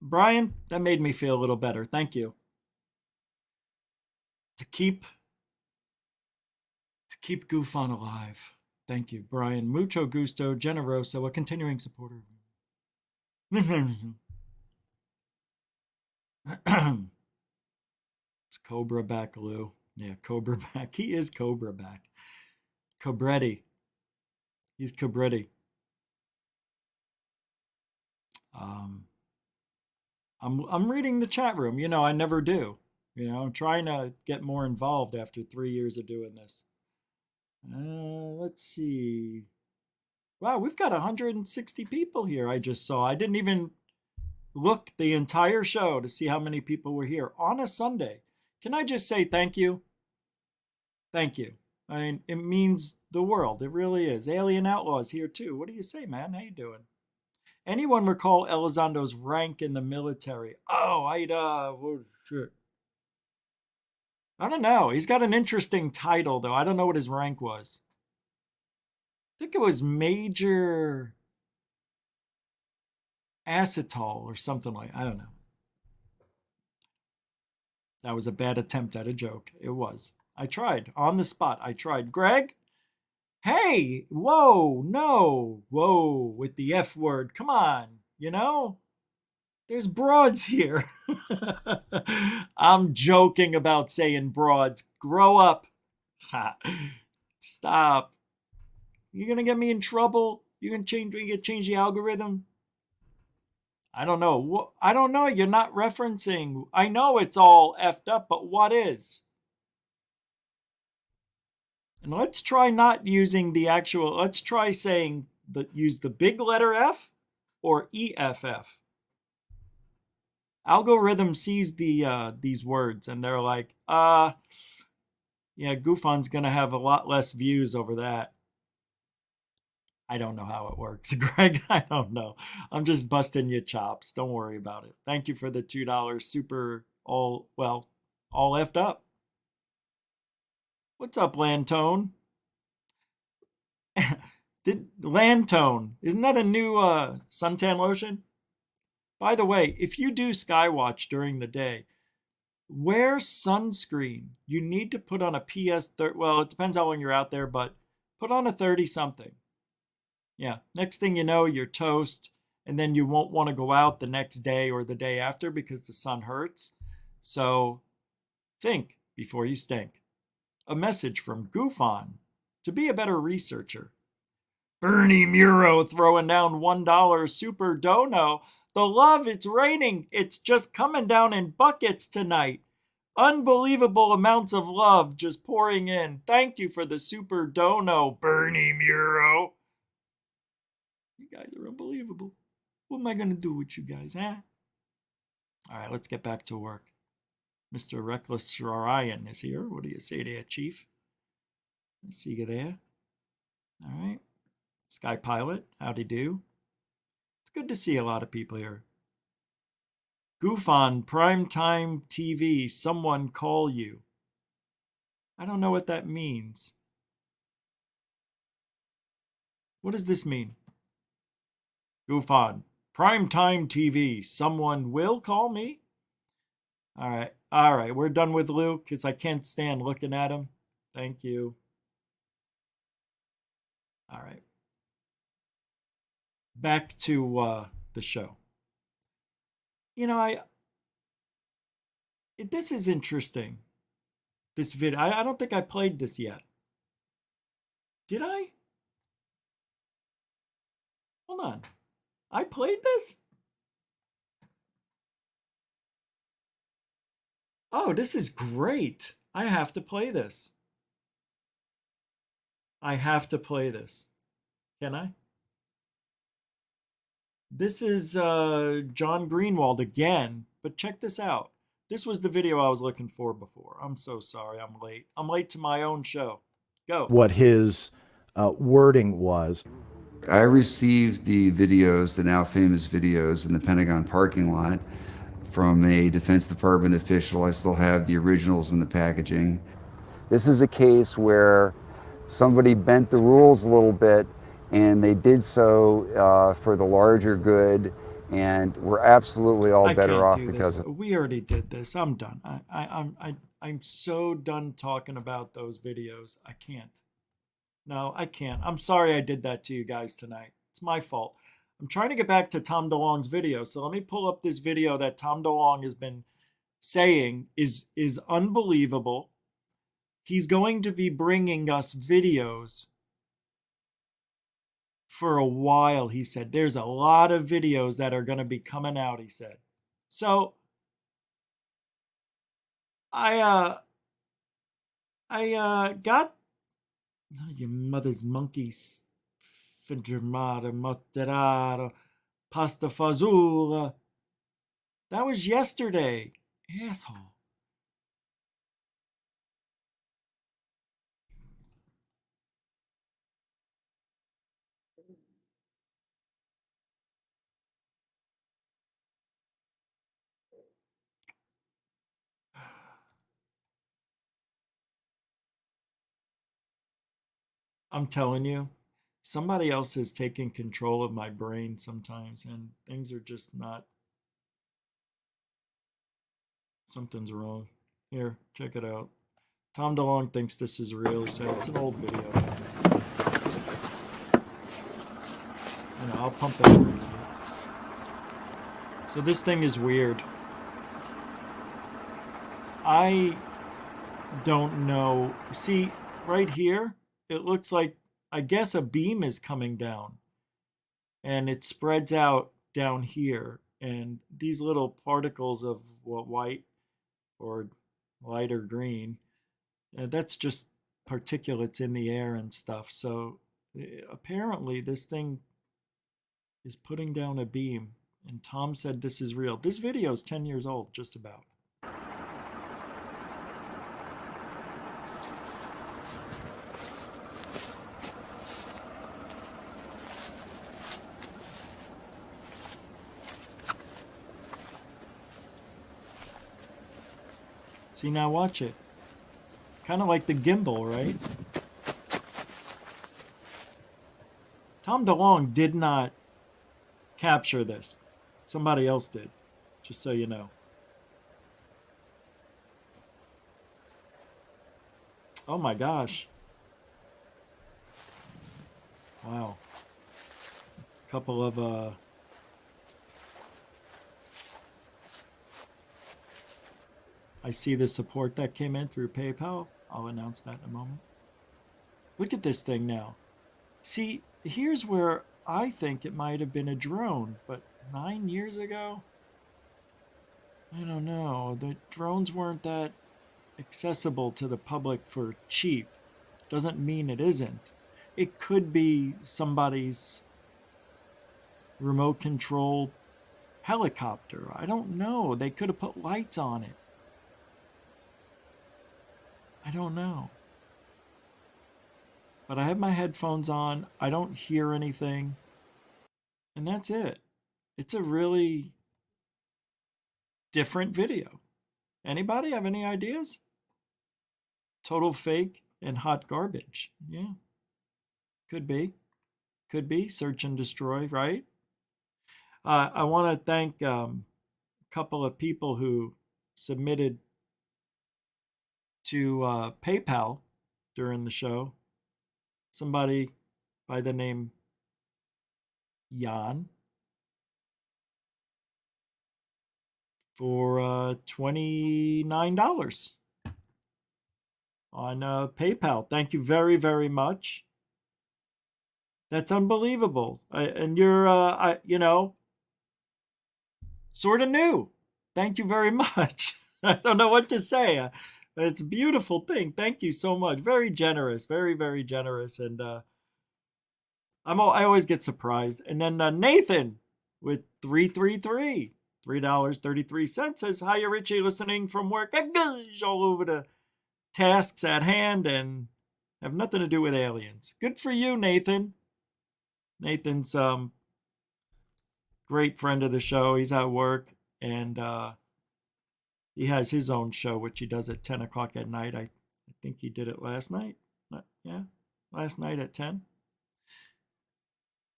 Brian, that made me feel a little better. Thank you. To keep Goof On alive. Thank you, Brian. Mucho gusto, generoso, a continuing supporter. It's Cobra back, Lou. Yeah, Cobra back. He is Cobra back. Cobretti. He's Cobretti. I'm reading the chat room. You know, I never do. You know, I'm trying to get more involved after 3 years of doing this. Let's see. Wow, we've got 160 people here. I just saw. I didn't even look the entire show to see how many people were here on a Sunday. Can I just say thank you? Thank you. I mean, it means the world. It really is. Alien Outlaws here too. What do you say, man? How you doing? Anyone recall Elizondo's rank in the military? Oh, shit. I don't know. He's got an interesting title, though. I don't know what his rank was. I think it was Major Acetal or something like. I don't know. That was a bad attempt at a joke. It was. I tried. On the spot. I tried. Greg? Hey! Whoa! No! Whoa! With the F word. Come on. You know? There's broads here. I'm joking about saying broads. Grow up. Stop. You're gonna get me in trouble? You're gonna change the algorithm? I don't know. I don't know. You're not referencing. I know it's all effed up, but what is? And let's try not using the actual. Let's try saying use the big letter F or EFF. Algorithm sees these words and they're like, yeah, Goofon's gonna have a lot less views over that. I don't know how it works, Greg. I don't know. I'm just busting your chops. Don't worry about it. Thank you for the $2 super all effed up. What's up, Lantone? Lantone, isn't that a new suntan lotion? By the way, if you do Skywatch during the day, wear sunscreen. You need to put on a PS 30. Well, it depends how long you're out there, but put on a 30 something. Yeah, next thing you know, you're toast, and then you won't want to go out the next day or the day after because the sun hurts. So think before you stink. A message from Goofon to be a better researcher. Bernie Muro throwing down $1 super dono. The love, it's raining. It's just coming down in buckets tonight. Unbelievable amounts of love just pouring in. Thank you for the super dono, Bernie Muro. You guys are unbelievable. What am I going to do with you guys, huh? All right, let's get back to work. Mr. Reckless Ryan is here. What do you say there, Chief? I see you there. All right. Sky Pilot, howdy do. It's good to see a lot of people here. Goofon, primetime TV, someone call you. I don't know what that means. What does this mean? Goofon, primetime TV, someone will call me? All right, we're done with Luke because I can't stand looking at him. Thank you. All right. Back to the show. You know, this is interesting. This video, I don't think I played this yet. Did I? Hold on. I played this? Oh, this is great. I have to play this. I have to play this. Can I? This is John Greenwald again, but check this out. This was the video I was looking for before. I'm so sorry I'm late. I'm late to my own show. Go. What his wording was. I received the videos, the now famous videos in the Pentagon parking lot from a Defense Department official. I still have the originals in the packaging. This is a case where somebody bent the rules a little bit, and they did so for the larger good, and we're absolutely all better off because of it. We already did this. I'm done. I'm so done talking about those videos. I can't. No, I can't. I'm sorry I did that to you guys tonight. It's my fault. I'm trying to get back to Tom DeLonge's video. So let me pull up this video that Tom DeLonge has been saying is unbelievable. He's going to be bringing us videos for a while, he said. There's a lot of videos that are going to be coming out, he said. So I got your mother's monkeys, figurmata, motterata, pasta fazola. That was yesterday, asshole. I'm telling you, somebody else is taking control of my brain sometimes, and things are just not. Something's wrong. Here, check it out. Tom DeLonge thinks this is real, so it's an old video. You know, I'll pump it over. So this thing is weird. I don't know. See, right here, it looks like, I guess a beam is coming down. And it spreads out down here. And these little particles of white or light or green, that's just particulates in the air and stuff. So apparently this thing is putting down a beam. And Tom said this is real. This video is 10 years old, just about. See, now watch it. Kind of like the gimbal, right? Tom DeLonge did not capture this. Somebody else did, just so you know. Oh my gosh. Wow. Couple of I see the support that came in through PayPal. I'll announce that in a moment. Look at this thing now. See, here's where I think it might have been a drone, but 9 years ago? I don't know. The drones weren't that accessible to the public for cheap. Doesn't mean it isn't. It could be somebody's remote controlled helicopter. I don't know. They could have put lights on it. I don't know. But I have my headphones on. I don't hear anything. And that's it. It's a really different video. Anybody have any ideas? Total fake and hot garbage. Yeah. Could be. Could be. Search and destroy, right? I want to thank a couple of people who submitted to PayPal during the show. Somebody by the name Jan for $29 on PayPal. Thank you very, very much. That's unbelievable. And you're, you know, sort of new. Thank you very much. I don't know what to say. It's a beautiful thing. Thank you so much. Very generous. Very, very generous. And I always get surprised. And then Nathan with 333. $3.33 says, "Hi, Richie, listening from work. All over the tasks at hand and have nothing to do with aliens." Good for you, Nathan. Nathan's great friend of the show. He's at work and he has his own show, which he does at 10 o'clock at night. I think he did it last night. Yeah, last night at 10.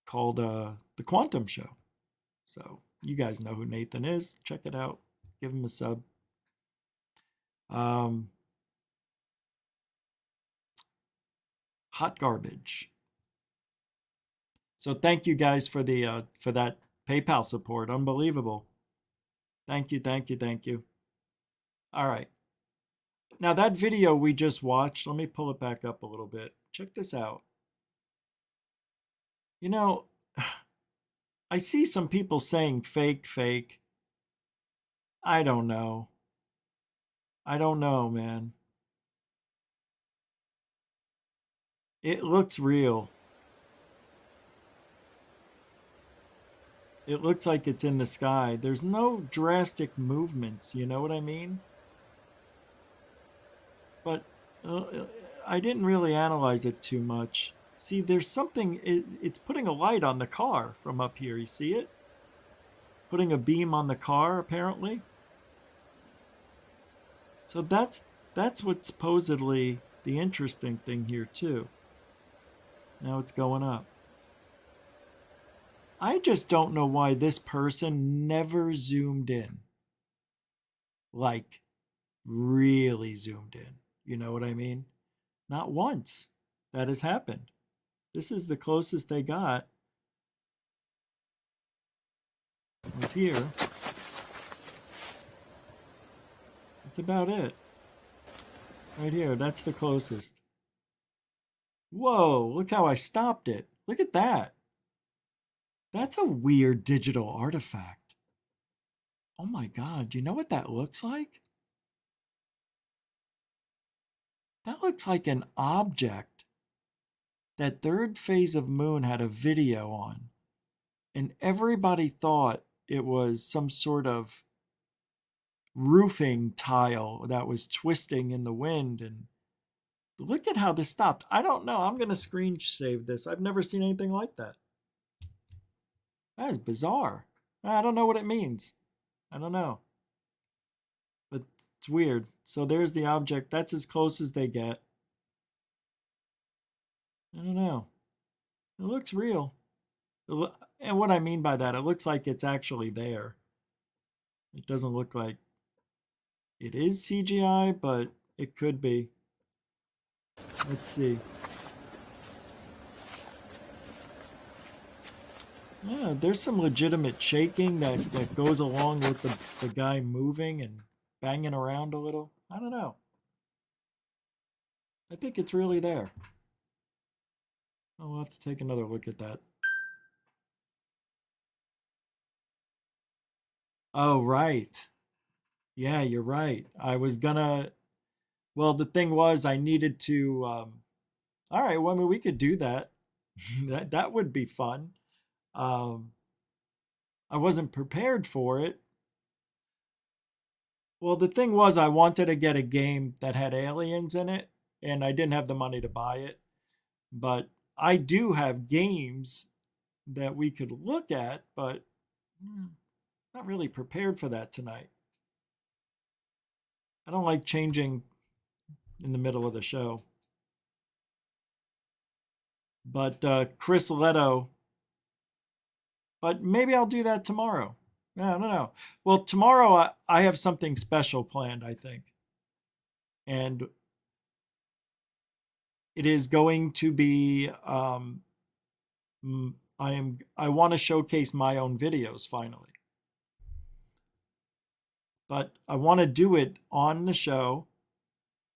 Called The Quantum Show. So you guys know who Nathan is. Check it out. Give him a sub. Hot garbage. So thank you guys for the for that PayPal support. Unbelievable. Thank you, thank you, thank you. All right. Now that video we just watched, let me pull it back up a little bit. Check this out. You know, I see some people saying fake, fake. I don't know. I don't know, man. It looks real. It looks like it's in the sky. There's no drastic movements, you know what I mean? But I didn't really analyze it too much. See, there's something, it's putting a light on the car from up here. You see it? Putting a beam on the car, apparently. So that's what's supposedly the interesting thing here, too. Now it's going up. I just don't know why this person never zoomed in. Like, really zoomed in. You know what I mean? Not once. That has happened. This is the closest they got. Was here. That's about it. Right here. That's the closest. Whoa, look how I stopped it. Look at that. That's a weird digital artifact. Oh my God, do you know what that looks like? That looks like an object that third phase of moon had a video on. And everybody thought it was some sort of roofing tile that was twisting in the wind. And look at how this stopped. I don't know. I'm going to screen save this. I've never seen anything like that. That is bizarre. I don't know what it means. I don't know. But it's weird. So there's the object. That's as close as they get. I don't know. It looks real. And what I mean by that, it looks like it's actually there. It doesn't look like it is CGI, but it could be. Let's see. Yeah, there's some legitimate shaking that goes along with the guy moving and banging around a little. I don't know. I think it's really there. I'll have to take another look at that. Oh, right. Yeah, you're right. I was gonna. Well, the thing was, I needed to. All right. Well, I mean, we could do that. that would be fun. Um, I wasn't prepared for it. Well, the thing was, I wanted to get a game that had aliens in it, and I didn't have the money to buy it. But I do have games that we could look at, but not really prepared for that tonight. I don't like changing in the middle of the show. But Chris Leto, but maybe I'll do that tomorrow. I don't know. Well, tomorrow I have something special planned, I think. And it is going to be I want to showcase my own videos finally. But I want to do it on the show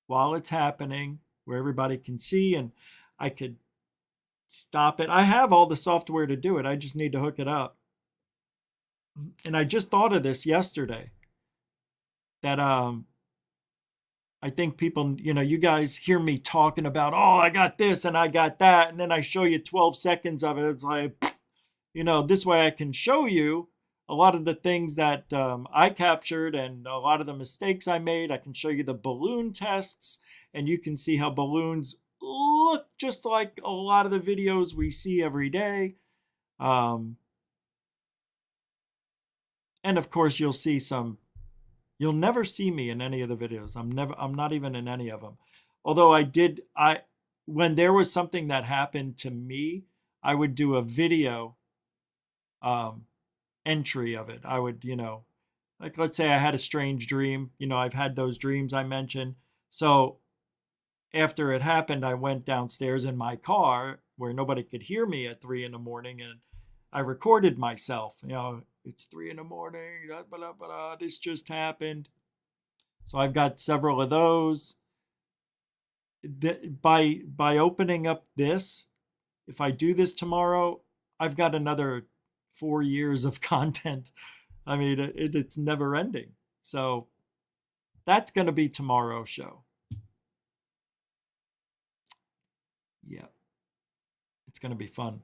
while it's happening where everybody can see, and I could stop it. I have all the software to do it. I just need to hook it up. And I just thought of this yesterday that I think people, you guys hear me talking about, oh, I got this and I got that, and then I show you 12 seconds of it. It's like, this way I can show you a lot of the things that I captured and a lot of the mistakes I made. I can show you the balloon tests, and you can see how balloons look just like a lot of the videos we see every day. And of course, you'll never see me in any of the videos. I'm not even in any of them. Although when there was something that happened to me, I would do a video entry of it. I would, like, let's say I had a strange dream. I've had those dreams I mentioned. So after it happened, I went downstairs in my car where nobody could hear me at 3 a.m. and I recorded myself. It's 3 a.m. Blah, blah, blah, this just happened. So I've got several of those. By opening up this, if I do this tomorrow, I've got another 4 years of content. I mean, it's never ending. So that's going to be tomorrow's show. Yeah, it's going to be fun.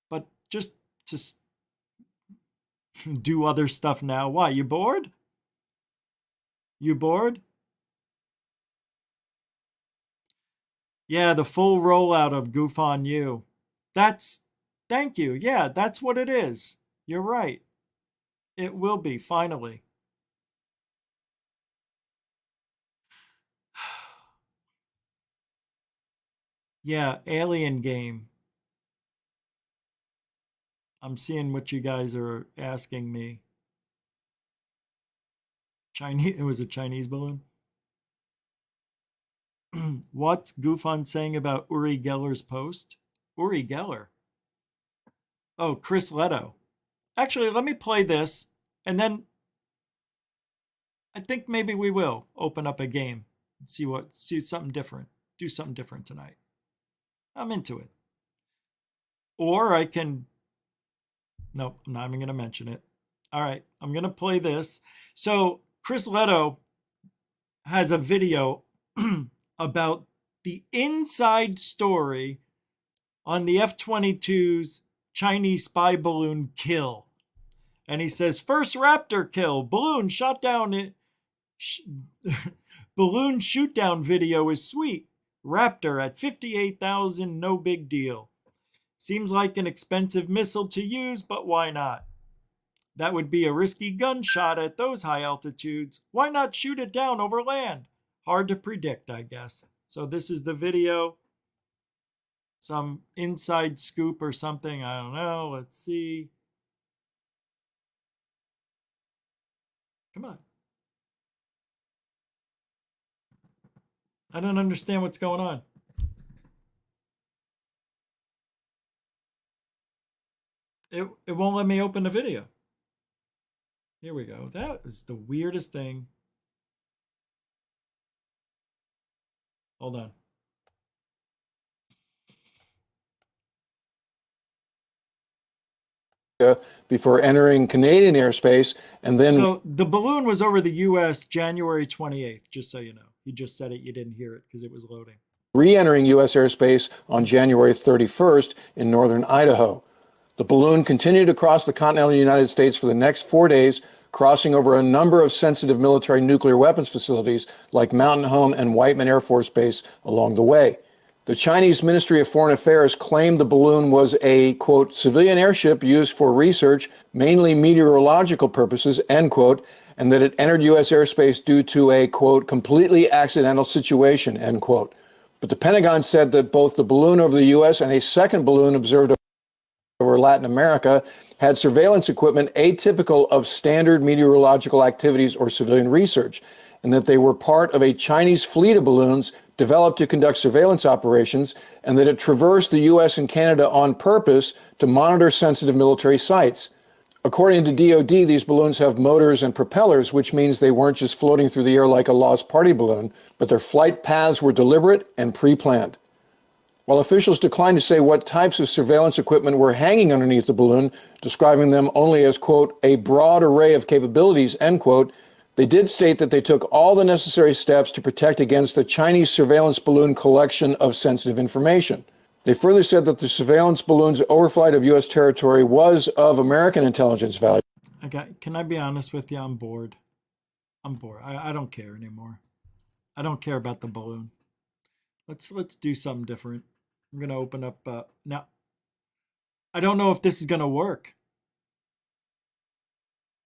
But just to do other stuff now. Why? You bored? You bored? Yeah, the full rollout of Goof on You. Thank you. Yeah, that's what it is. You're right. It will be, finally. Yeah, Alien Game. I'm seeing what you guys are asking me. Chinese, it was a Chinese balloon. What's Goofon saying about Uri Geller's post? Uri Geller. Oh, Chris Leto. Actually, let me play this, and then I think maybe we will open up a game. See something different. Do something different tonight. I'm into it. Or I can. Nope, I'm not even going to mention it. All right, I'm going to play this. So Chris Leto has a video about the inside story on the F-22's Chinese spy balloon kill. And he says, first Raptor kill, balloon shot down. Balloon shoot down video is sweet. Raptor at 58,000, no big deal. Seems like an expensive missile to use, but why not? That would be a risky gunshot at those high altitudes. Why not shoot it down over land? Hard to predict, I guess. So this is the video. Some inside scoop or something. I don't know. Let's see. Come on. I don't understand what's going on. It won't let me open the video. Here we go. That is the weirdest thing. Hold on. Before entering Canadian airspace, and then... So the balloon was over the U.S. January 28th, just so you know. He just said it. You didn't hear it because it was loading. Re-entering U.S. airspace on January 31st in northern Idaho. The balloon continued across the continental United States for the next 4 days, crossing over a number of sensitive military nuclear weapons facilities like Mountain Home and Whiteman Air Force Base along the way. The Chinese Ministry of Foreign Affairs claimed the balloon was a, quote, civilian airship used for research, mainly meteorological purposes, end quote, and that it entered U.S. airspace due to a, quote, completely accidental situation, end quote. But the Pentagon said that both the balloon over the U.S. and a second balloon observed over Latin America had surveillance equipment atypical of standard meteorological activities or civilian research, and that they were part of a Chinese fleet of balloons developed to conduct surveillance operations, and that it traversed the U.S. and Canada on purpose to monitor sensitive military sites. According to DoD, these balloons have motors and propellers, which means they weren't just floating through the air like a Lost Party balloon, but their flight paths were deliberate and pre-planned. While officials declined to say what types of surveillance equipment were hanging underneath the balloon, describing them only as, quote, a broad array of capabilities, end quote, they did state that they took all the necessary steps to protect against the Chinese surveillance balloon collection of sensitive information. They further said that the surveillance balloon's overflight of U.S. territory was of American intelligence value. Can I be honest with you? I'm bored. I'm bored. I don't care anymore. I don't care about the balloon. Let's do something different. I'm gonna open up. Now, I don't know if this is gonna work.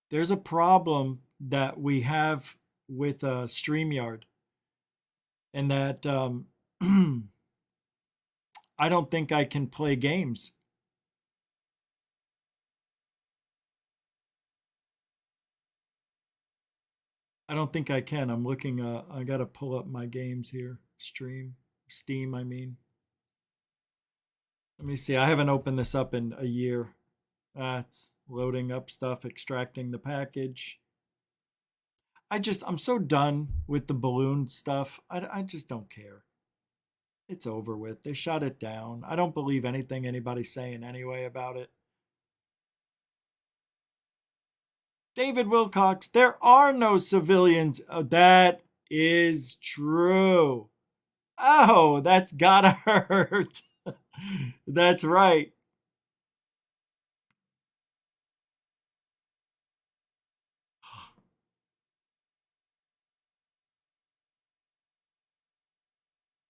There's a problem that we have with StreamYard, and that I don't think I can play games. I don't think I can. I'm looking. I gotta pull up my games here. Steam. I mean. Let me see. I haven't opened this up in a year. It's loading up stuff, extracting the package. I'm so done with the balloon stuff. I just don't care. It's over with. They shut it down. I don't believe anything anybody's saying anyway about it. David Wilcox, there are no civilians. Oh, that is true. Oh, that's gotta hurt. That's right.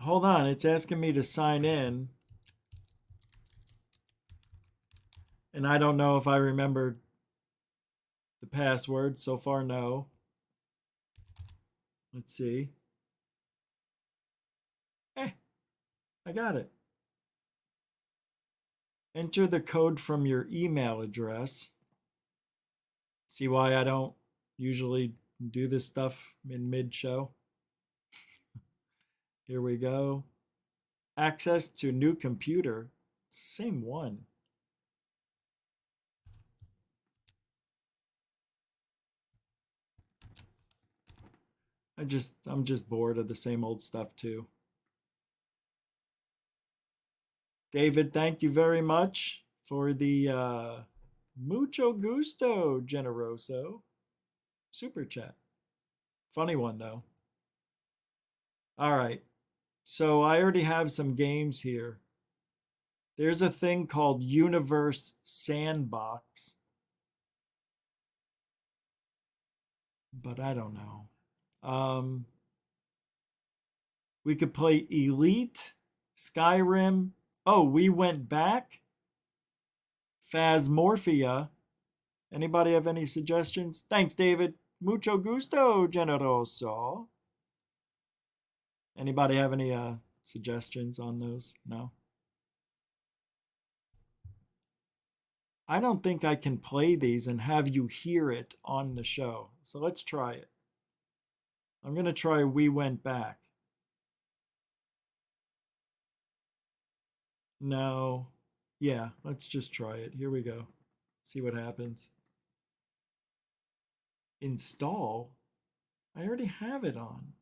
Hold on, it's asking me to sign in. And I don't know if I remember the password. So far, no. Let's see. Hey, I got it. Enter the code from your email address. See why I don't usually do this stuff in mid-show? Here we go. Access to new computer. Same one. I'm just bored of the same old stuff too. David, thank you very much for the mucho gusto, generoso super chat. Funny one though. All right. So I already have some games here. There's a thing called Universe Sandbox. But I don't know. We could play Elite, Skyrim. Oh, We Went Back. Phasmorphia. Anybody have any suggestions? Thanks, David. Mucho gusto, generoso. Anybody have any suggestions on those? No? I don't think I can play these and have you hear it on the show. So let's try it. I'm going to try We Went Back. No. Yeah, let's just try it. Here we go. See what happens. Install? I already have it on.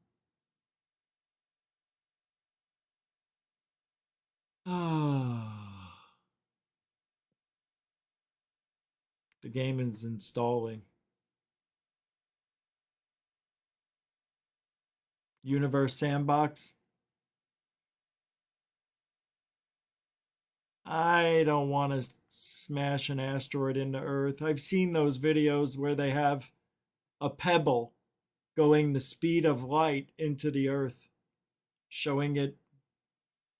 Ah. The game is installing. Universe Sandbox. I don't want to smash an asteroid into Earth. I've seen those videos where they have a pebble going the speed of light into the Earth, showing it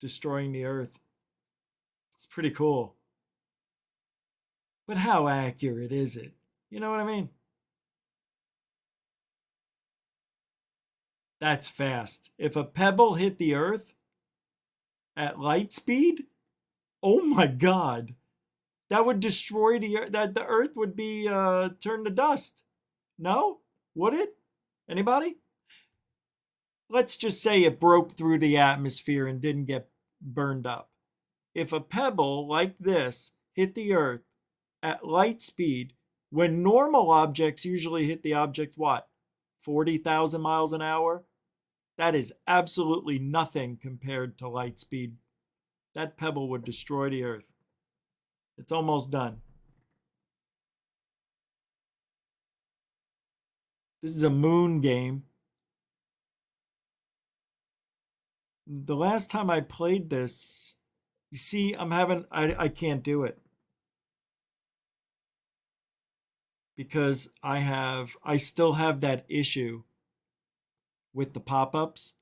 destroying the Earth. It's pretty cool. But how accurate is it? You know what I mean? That's fast. If a pebble hit the Earth at light speed, oh my God, that would destroy the Earth. That the Earth would be turned to dust. No? Would it? Anybody? Let's just say it broke through the atmosphere and didn't get burned up. If a pebble like this hit the Earth at light speed, when normal objects usually hit the object, what? 40,000 miles an hour? That is absolutely nothing compared to light speed. That pebble would destroy the Earth. It's almost done. This is a moon game. The last time I played this, you see, I can't do it. Because I still have that issue with the pop-ups.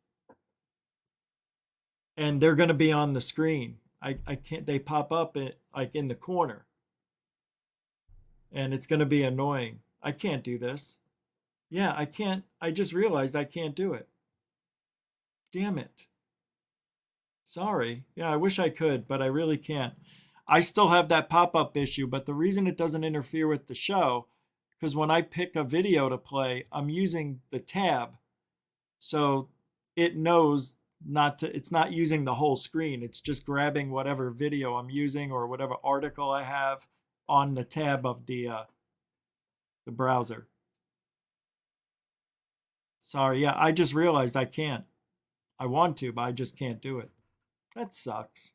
And they're going to be on the screen. I can't, they pop up like in the corner. And it's going to be annoying. I can't do this. Yeah, I can't. I just realized I can't do it. Damn it. Sorry. Yeah, I wish I could, but I really can't. I still have that pop-up issue, but the reason it doesn't interfere with the show, because when I pick a video to play, I'm using the tab. So it knows it's not using the whole screen. It's just grabbing whatever video I'm using or whatever article I have on the tab of the browser. Sorry, yeah, I just realized I can't. I want to, but I just can't do it. That sucks.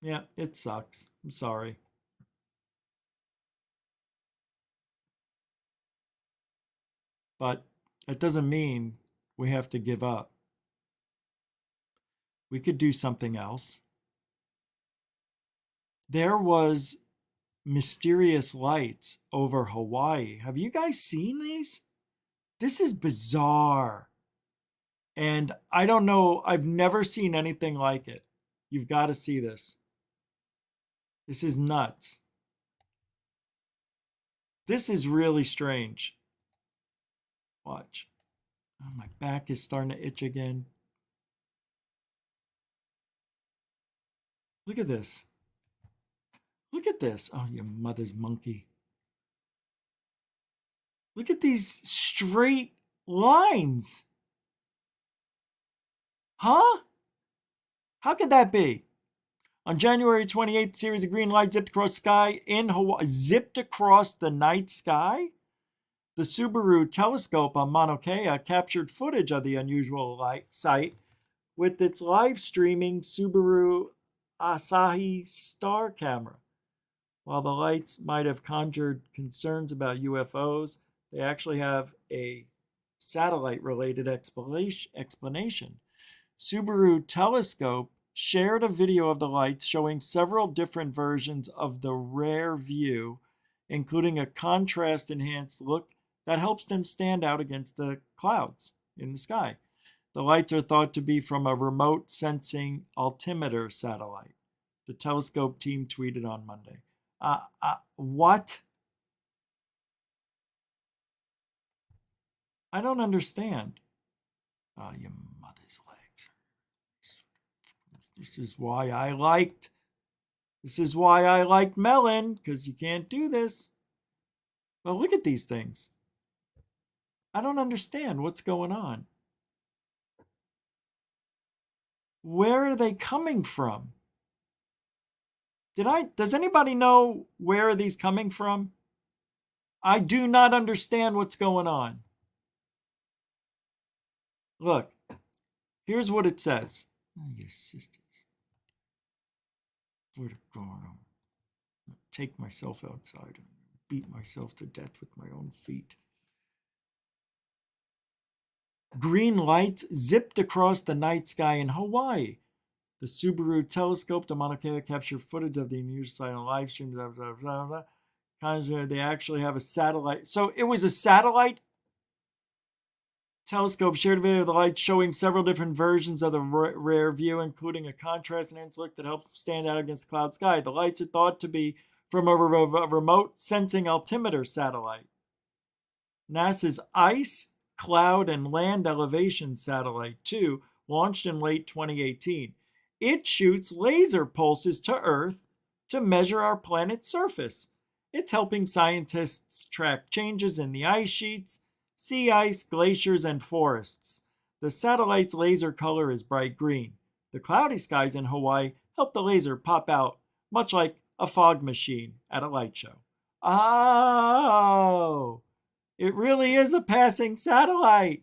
Yeah, it sucks. I'm sorry. But that doesn't mean we have to give up. We could do something else. There was mysterious lights over Hawaii. Have you guys seen these? This is bizarre. And I don't know, I've never seen anything like it. You've got to see this. This is nuts. This is really strange. Watch. Oh, my back is starting to itch again. Look at this. Look at this. Oh, your mother's monkey. Look at these straight lines. Huh? How could that be? On January 28th, a series of green lights zipped across the sky in Hawaii. Zipped across the night sky? The Subaru telescope on Mauna Kea captured footage of the unusual sight with its live streaming Subaru Asahi star camera. While the lights might have conjured concerns about UFOs, they actually have a satellite-related explanation. Subaru Telescope shared a video of the lights showing several different versions of the rare view, including a contrast-enhanced look that helps them stand out against the clouds in the sky. The lights are thought to be from a remote sensing altimeter satellite. The telescope team tweeted on Monday. What? I don't understand. Your mother's legs. This is why I liked Melon, because you can't do this. But look at these things. I don't understand what's going on. Where are they coming from? Does anybody know where are these coming from? I do not understand what's going on. Look, here's what it says. Oh, your sisters. Swear to God, I'm gonna take myself outside and beat myself to death with my own feet. Green lights zipped across the night sky in Hawaii. The Subaru telescope to Mauna Kea captured footage of the unusual sight on live streams. They actually have a satellite. So it was a satellite telescope shared a video of the light showing several different versions of the rare view, including a contrast-enhanced look that helps stand out against the cloud sky. The lights are thought to be from a remote sensing altimeter satellite. NASA's Ice, Cloud, and Land Elevation Satellite 2 launched in late 2018. It shoots laser pulses to Earth to measure our planet's surface. It's helping scientists track changes in the ice sheets, sea ice, glaciers, and forests. The satellite's laser color is bright green. The cloudy skies in Hawaii help the laser pop out, much like a fog machine at a light show. Oh, it really is a passing satellite.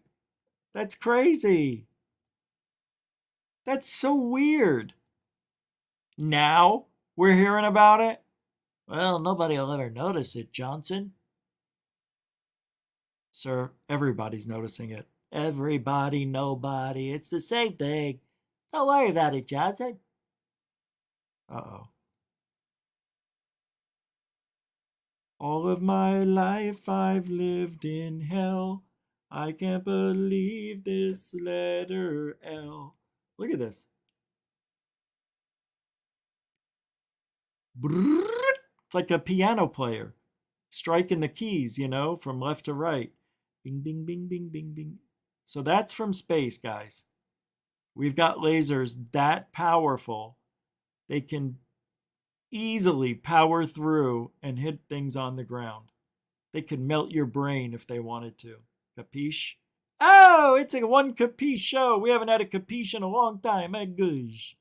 That's crazy. That's so weird. Now we're hearing about it? Well, nobody will ever notice it, Johnson. Sir, everybody's noticing it. Everybody, nobody. It's the same thing. Don't worry about it, Johnson. Uh-oh. All of my life I've lived in hell. I can't believe this letter L. Look at this. It's like a piano player striking the keys, from left to right. Bing, bing, bing, bing, bing, bing. So that's from space, guys. We've got lasers that powerful. They can easily power through and hit things on the ground. They could melt your brain if they wanted to. Capiche? Oh, it's a one capiche show. We haven't had a capiche in a long time. Eh, gosh.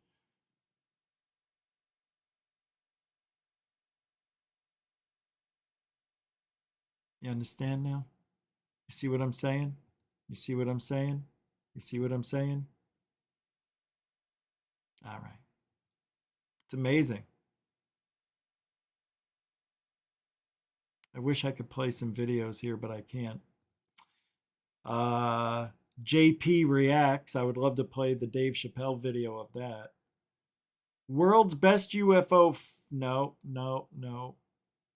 You understand now? You see what I'm saying? You see what I'm saying? You see what I'm saying? All right. It's amazing. I wish I could play some videos here, but I can't. JP Reacts. I would love to play the Dave Chappelle video of that. World's best UFO. No.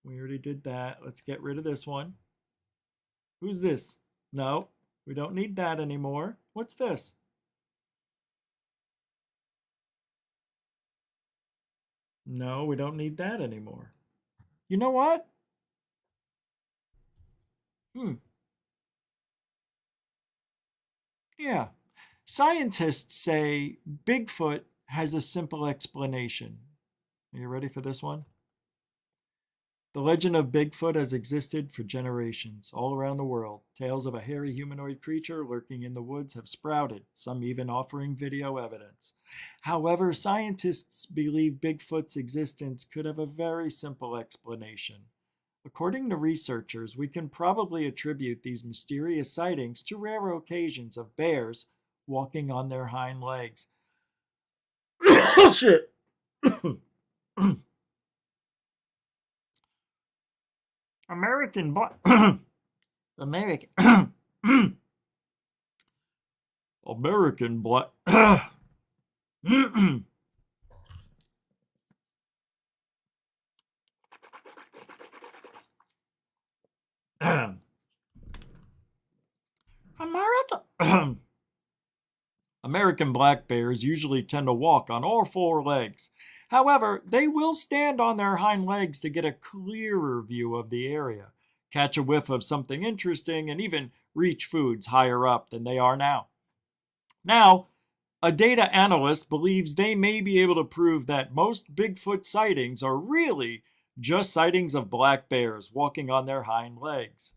We already did that. Let's get rid of this one. Who's this? No, we don't need that anymore. What's this? No, we don't need that anymore. You know what? Yeah. Scientists say Bigfoot has a simple explanation. Are you ready for this one? The legend of Bigfoot has existed for generations all around the world. Tales of a hairy humanoid creature lurking in the woods have sprouted, some even offering video evidence. However, scientists believe Bigfoot's existence could have a very simple explanation. According to researchers, we can probably attribute these mysterious sightings to rare occasions of bears walking on their hind legs. Oh, shit! American black American American black America American black bears usually tend to walk on all four legs. However, they will stand on their hind legs to get a clearer view of the area, catch a whiff of something interesting, and even reach foods higher up than they are now. Now, a data analyst believes they may be able to prove that most Bigfoot sightings are really just sightings of black bears walking on their hind legs.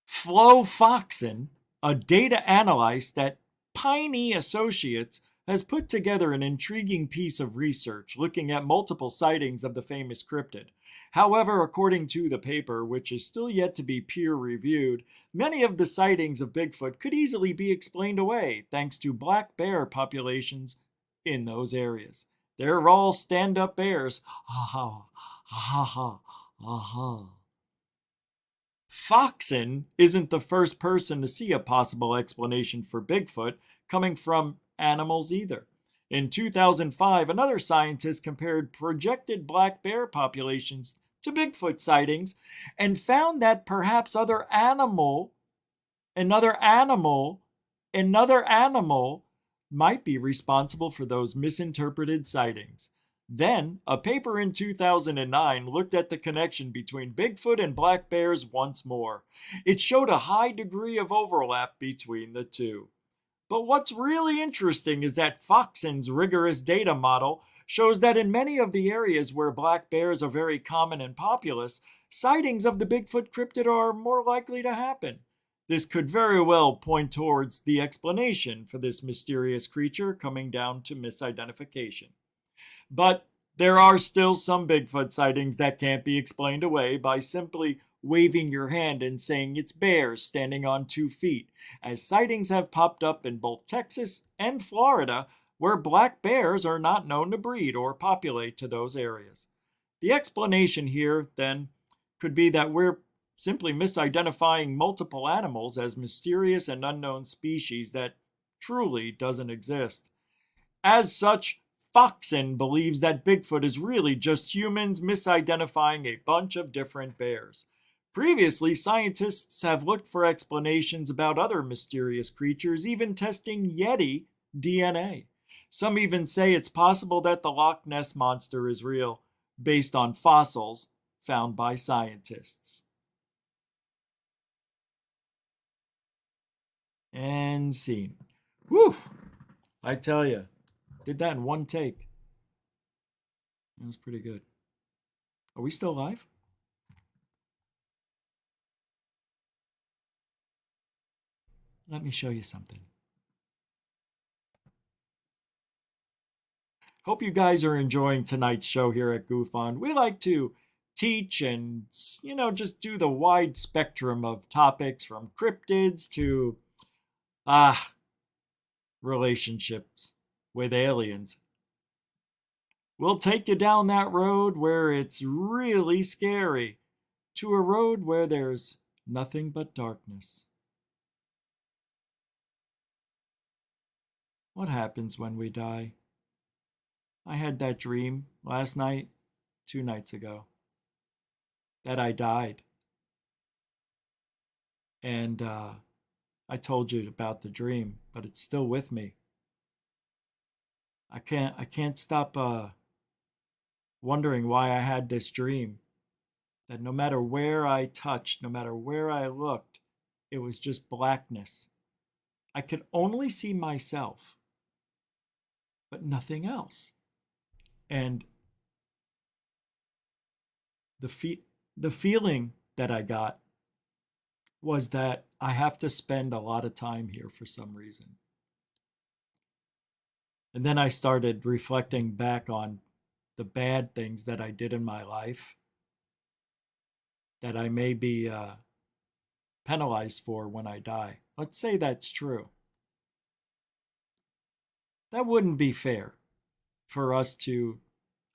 Flo Foxon, a data analyst at Piney Associates, has put together an intriguing piece of research looking at multiple sightings of the famous cryptid. However, according to the paper, which is still yet to be peer-reviewed, many of the sightings of Bigfoot could easily be explained away thanks to black bear populations in those areas. They're all stand-up bears. Ha ha, ha ha, ha ha. Foxon isn't the first person to see a possible explanation for Bigfoot coming from animals either. In 2005, another scientist compared projected black bear populations to Bigfoot sightings and found that perhaps another animal might be responsible for those misinterpreted sightings. Then, a paper in 2009 looked at the connection between Bigfoot and black bears once more. It showed a high degree of overlap between the two. But what's really interesting is that Foxon's rigorous data model shows that in many of the areas where black bears are very common and populous, sightings of the Bigfoot cryptid are more likely to happen. This could very well point towards the explanation for this mysterious creature coming down to misidentification. But there are still some Bigfoot sightings that can't be explained away by simply waving your hand and saying it's bears standing on 2 feet, as sightings have popped up in both Texas and Florida where black bears are not known to breed or populate to those areas. The explanation here, then, could be that we're simply misidentifying multiple animals as mysterious and unknown species that truly doesn't exist. As such, Foxon believes that Bigfoot is really just humans misidentifying a bunch of different bears. Previously, scientists have looked for explanations about other mysterious creatures, even testing Yeti DNA. Some even say it's possible that the Loch Ness Monster is real, based on fossils found by scientists. And scene. Whew! I tell you. Did that in one take. That was pretty good. Are we still live? Let me show you something. Hope you guys are enjoying tonight's show here at Goof On. We like to teach and, just do the wide spectrum of topics from cryptids to, relationships with aliens. We'll take you down that road where it's really scary to a road where there's nothing but darkness. What happens when we die? I had that dream last night, 2 nights ago, that I died. And I told you about the dream, but it's still with me. I can't stop wondering why I had this dream. That no matter where I touched, no matter where I looked, it was just blackness. I could only see myself, but nothing else. And the feeling that I got was that I have to spend a lot of time here for some reason. And then I started reflecting back on the bad things that I did in my life that I may be penalized for when I die. Let's say that's true. That wouldn't be fair for us to,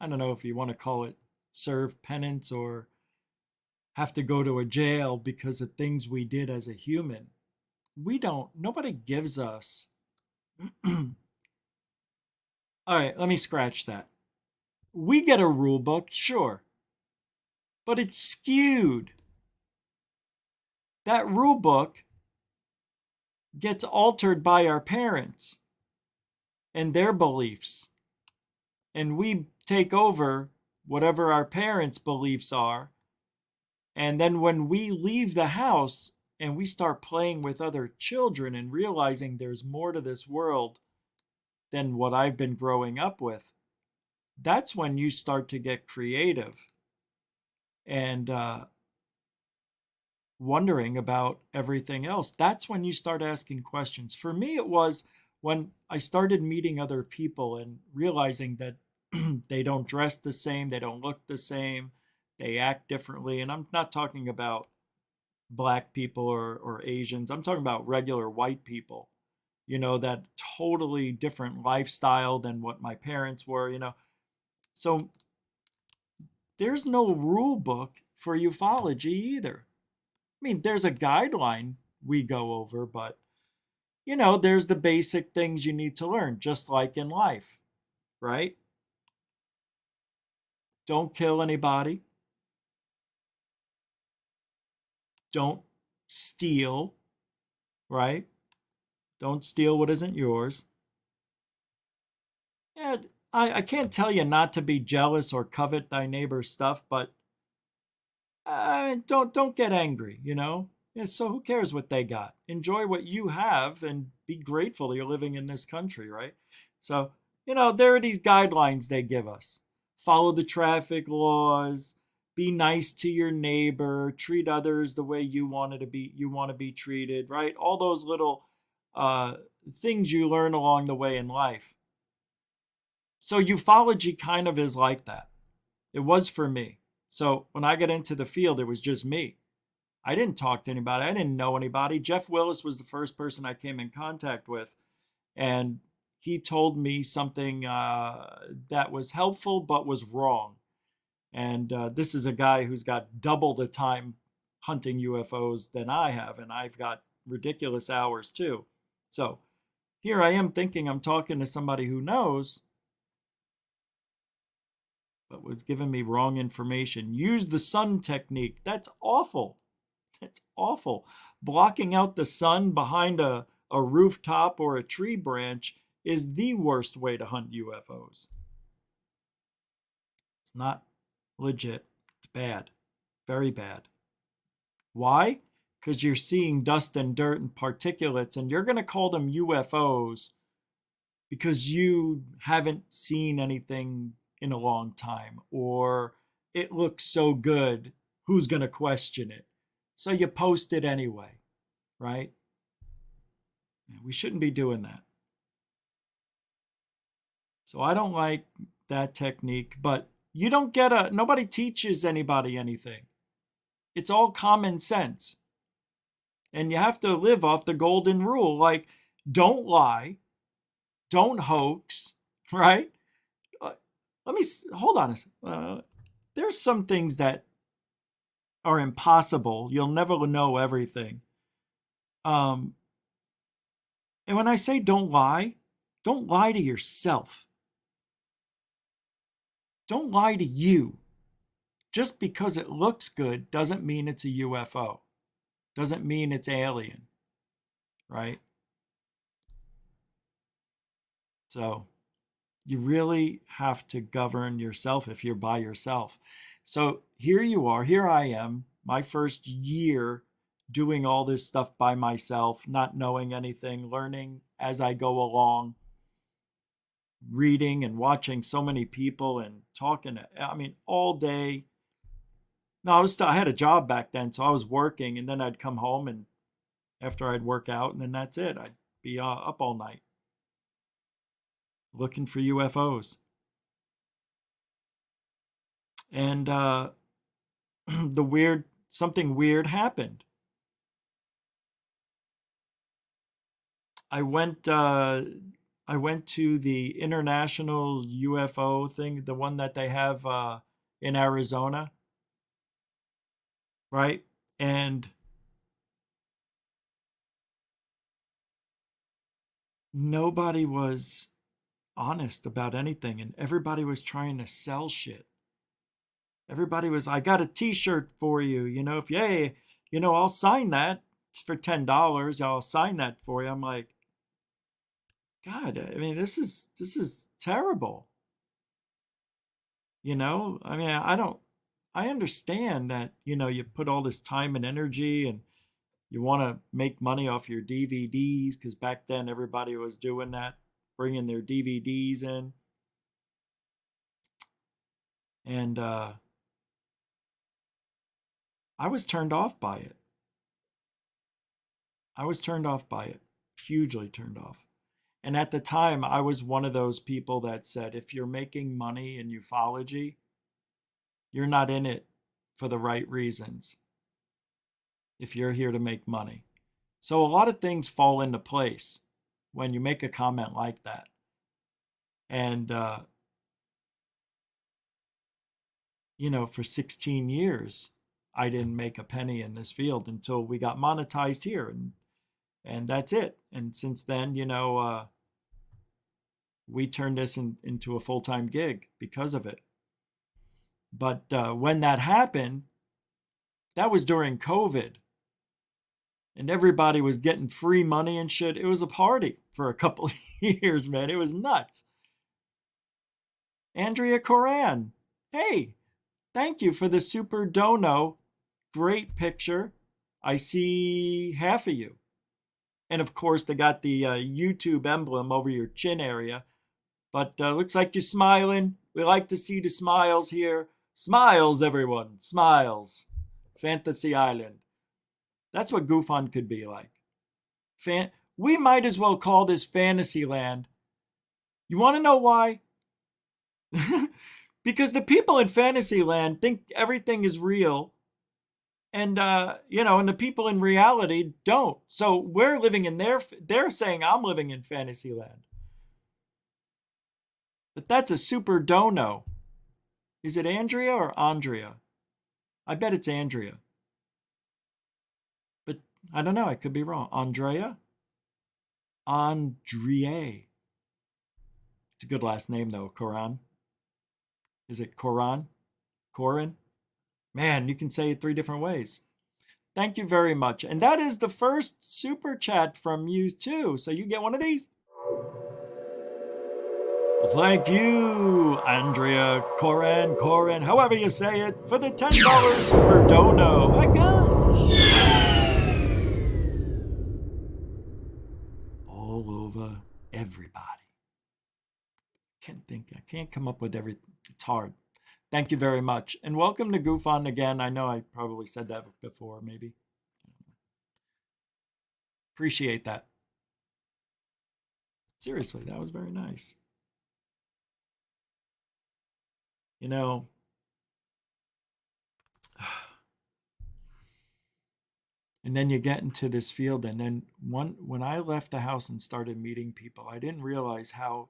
I don't know if you want to call it serve penance or have to go to a jail because of things we did as a human. Nobody gives us. All right, let me scratch that. We get a rule book, sure, but it's skewed. That rule book gets altered by our parents and their beliefs. And we take over whatever our parents' beliefs are. And then when we leave the house and we start playing with other children and realizing there's more to this world than what I've been growing up with, that's when you start to get creative and wondering about everything else. That's when you start asking questions. For me, it was when I started meeting other people and realizing that they don't dress the same, they don't look the same, they act differently. And I'm not talking about black people or Asians. I'm talking about regular white people, that totally different lifestyle than what my parents were. So there's no rule book for ufology either. I mean, there's a guideline we go over, but there's the basic things you need to learn, just like in life, right? Don't kill anybody. Don't steal, right? Don't steal what isn't yours. Yeah, I can't tell you not to be jealous or covet thy neighbor's stuff, but don't get angry, Yeah, so who cares what they got? Enjoy what you have and be grateful you're living in this country, right? So, there are these guidelines they give us. Follow the traffic laws, be nice to your neighbor, treat others the way you want to be treated, right? All those little things you learn along the way in life. So ufology kind of is like that. It was for me. So when I got into the field, it was just me. I didn't talk to anybody. I didn't know anybody. Jeff Willis was the first person I came in contact with. And he told me something that was helpful but was wrong. And this is a guy who's got double the time hunting UFOs than I have. And I've got ridiculous hours too. So here I am thinking I'm talking to somebody who knows, but was giving me wrong information. Use the sun technique. That's awful. It's awful. Blocking out the sun behind a rooftop or a tree branch is the worst way to hunt UFOs. It's not legit. It's bad. Very bad. Why? Because you're seeing dust and dirt and particulates, and you're going to call them UFOs because you haven't seen anything in a long time, or it looks so good, who's going to question it? So you post it anyway, right? We shouldn't be doing that. So I don't like that technique, but you don't get nobody teaches anybody anything. It's all common sense. And you have to live off the golden rule, like don't lie, don't hoax, right? Let me hold on a second. There's some things that are impossible. You'll never know everything. And when I say don't lie to yourself. Don't lie to you. Just because it looks good doesn't mean it's a UFO. Doesn't mean it's alien, right? So you really have to govern yourself if you're by yourself. So here you are, here I am, my first year doing all this stuff by myself, not knowing anything, learning as I go along, reading and watching so many people and talking, I mean, all day. No, I had a job back then, so I was working, and then I'd come home, and after I'd work out, and then that's it. I'd be up all night looking for UFOs. And something weird happened. I went to the international UFO thing, the one that they have in Arizona, right? And nobody was honest about anything, and everybody was trying to sell shit. Everybody was, I got a t-shirt for you, if hey, I'll sign that. It's for $10. I'll sign that for you. I'm like, God, I mean, this is terrible. I mean, I understand that, you put all this time and energy and you want to make money off your DVDs, because back then everybody was doing that, bringing their DVDs in. And I was turned off by it. Hugely turned off. And at the time, I was one of those people that said, if you're making money in ufology, you're not in it for the right reasons. If you're here to make money. So a lot of things fall into place when you make a comment like that. And, for 16 years, I didn't make a penny in this field until we got monetized here. And that's it. And since then, we turned this into a full-time gig because of it. But when that happened, that was during COVID. And everybody was getting free money and shit. It was a party for a couple of years, man. It was nuts. Andrea Coran, hey, thank you for the super dono. Great picture. I see half of you. And of course, they got the YouTube emblem over your chin area. But looks like you're smiling. We like to see the smiles here. Smiles, everyone. Smiles. Fantasy Island. That's what GoofOn could be like. We might as well call this Fantasyland. You want to know why? Because the people in Fantasyland think everything is real. And, and the people in reality don't. So we're living in they're saying I'm living in Fantasyland. But that's a super dono. Is it Andrea or Andrea? I bet it's Andrea. But I don't know. I could be wrong. Andrea? Andrea. It's a good last name, though. Coran. Is it Coran? Corin? Man, you can say it 3 different ways. Thank you very much. And that is the first super chat from you, too. So you get one of these. Thank you, Andrea, Corin, however you say it, for the $10 super dono. My gosh. All over everybody. I can't come up with it's hard. Thank you very much. And welcome to GoofOn again. I know I probably said that before, maybe. Appreciate that. Seriously, that was very nice. And then you get into this field, and then when I left the house and started meeting people, I didn't realize how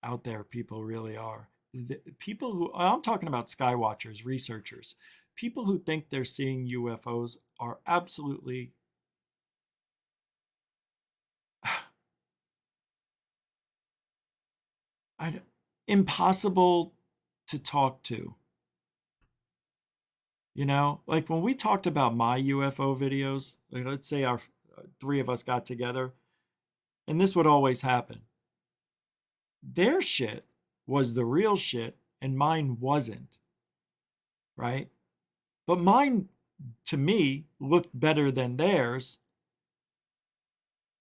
out there people really are. The people who, I'm talking about sky watchers, researchers, people who think they're seeing UFOs are absolutely impossible to talk to. You know, like when we talked about my UFO videos, like let's say our three of us got together, and this would always happen. Their shit was the real shit, and mine wasn't, right? But mine, to me, looked better than theirs,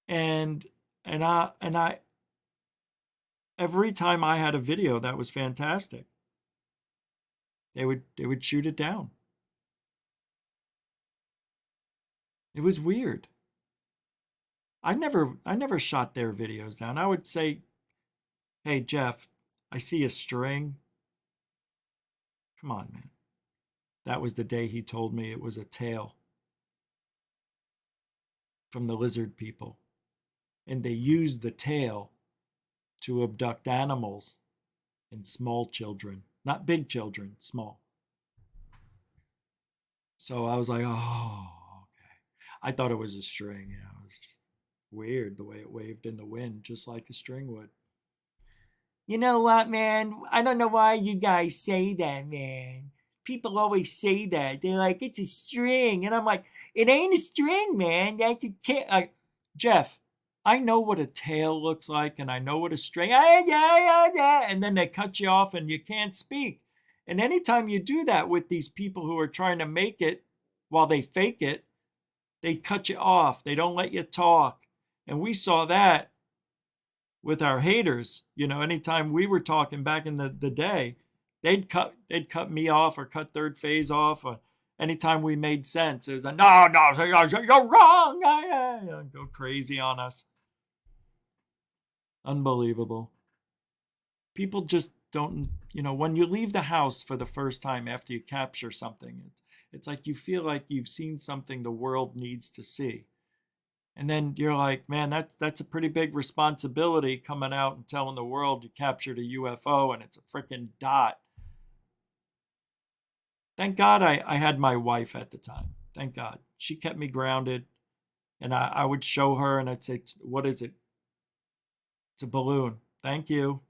and I every time I had a video that was fantastic, they would shoot it down. It was weird. I never shot their videos down. I would say, "Hey Jeff, I see a string." Come on, man. That was the day he told me it was a tail from the lizard people. And they used the tail to abduct animals and small children. Not big children, small. So I was like, oh, okay. I thought it was a string. Yeah, it was just weird the way it waved in the wind, just like a string would. You know what, man? I don't know why you guys say that, man. People always say that. They're like, it's a string. And I'm like, it ain't a string, man. That's a tail. Jeff, I know what a tail looks like, and I know what a string. And then they cut you off and you can't speak. And anytime you do that with these people who are trying to make it while they fake it, they cut you off. They don't let you talk. And we saw that with our haters. You know, anytime we were talking back in the day, they'd cut me off or cut Third Phase off. Or anytime we made sense, it was like, no, you're wrong. Go crazy on us. Unbelievable. People just don't, you know, when you leave the house for the first time after you capture something, it's like you feel like you've seen something the world needs to see. And then you're like, man, that's a pretty big responsibility coming out and telling the world you captured a UFO and it's a freaking dot. Thank God I had my wife at the time. Thank God. She kept me grounded. And I would show her and I'd say, what is it? It's a balloon. Thank you.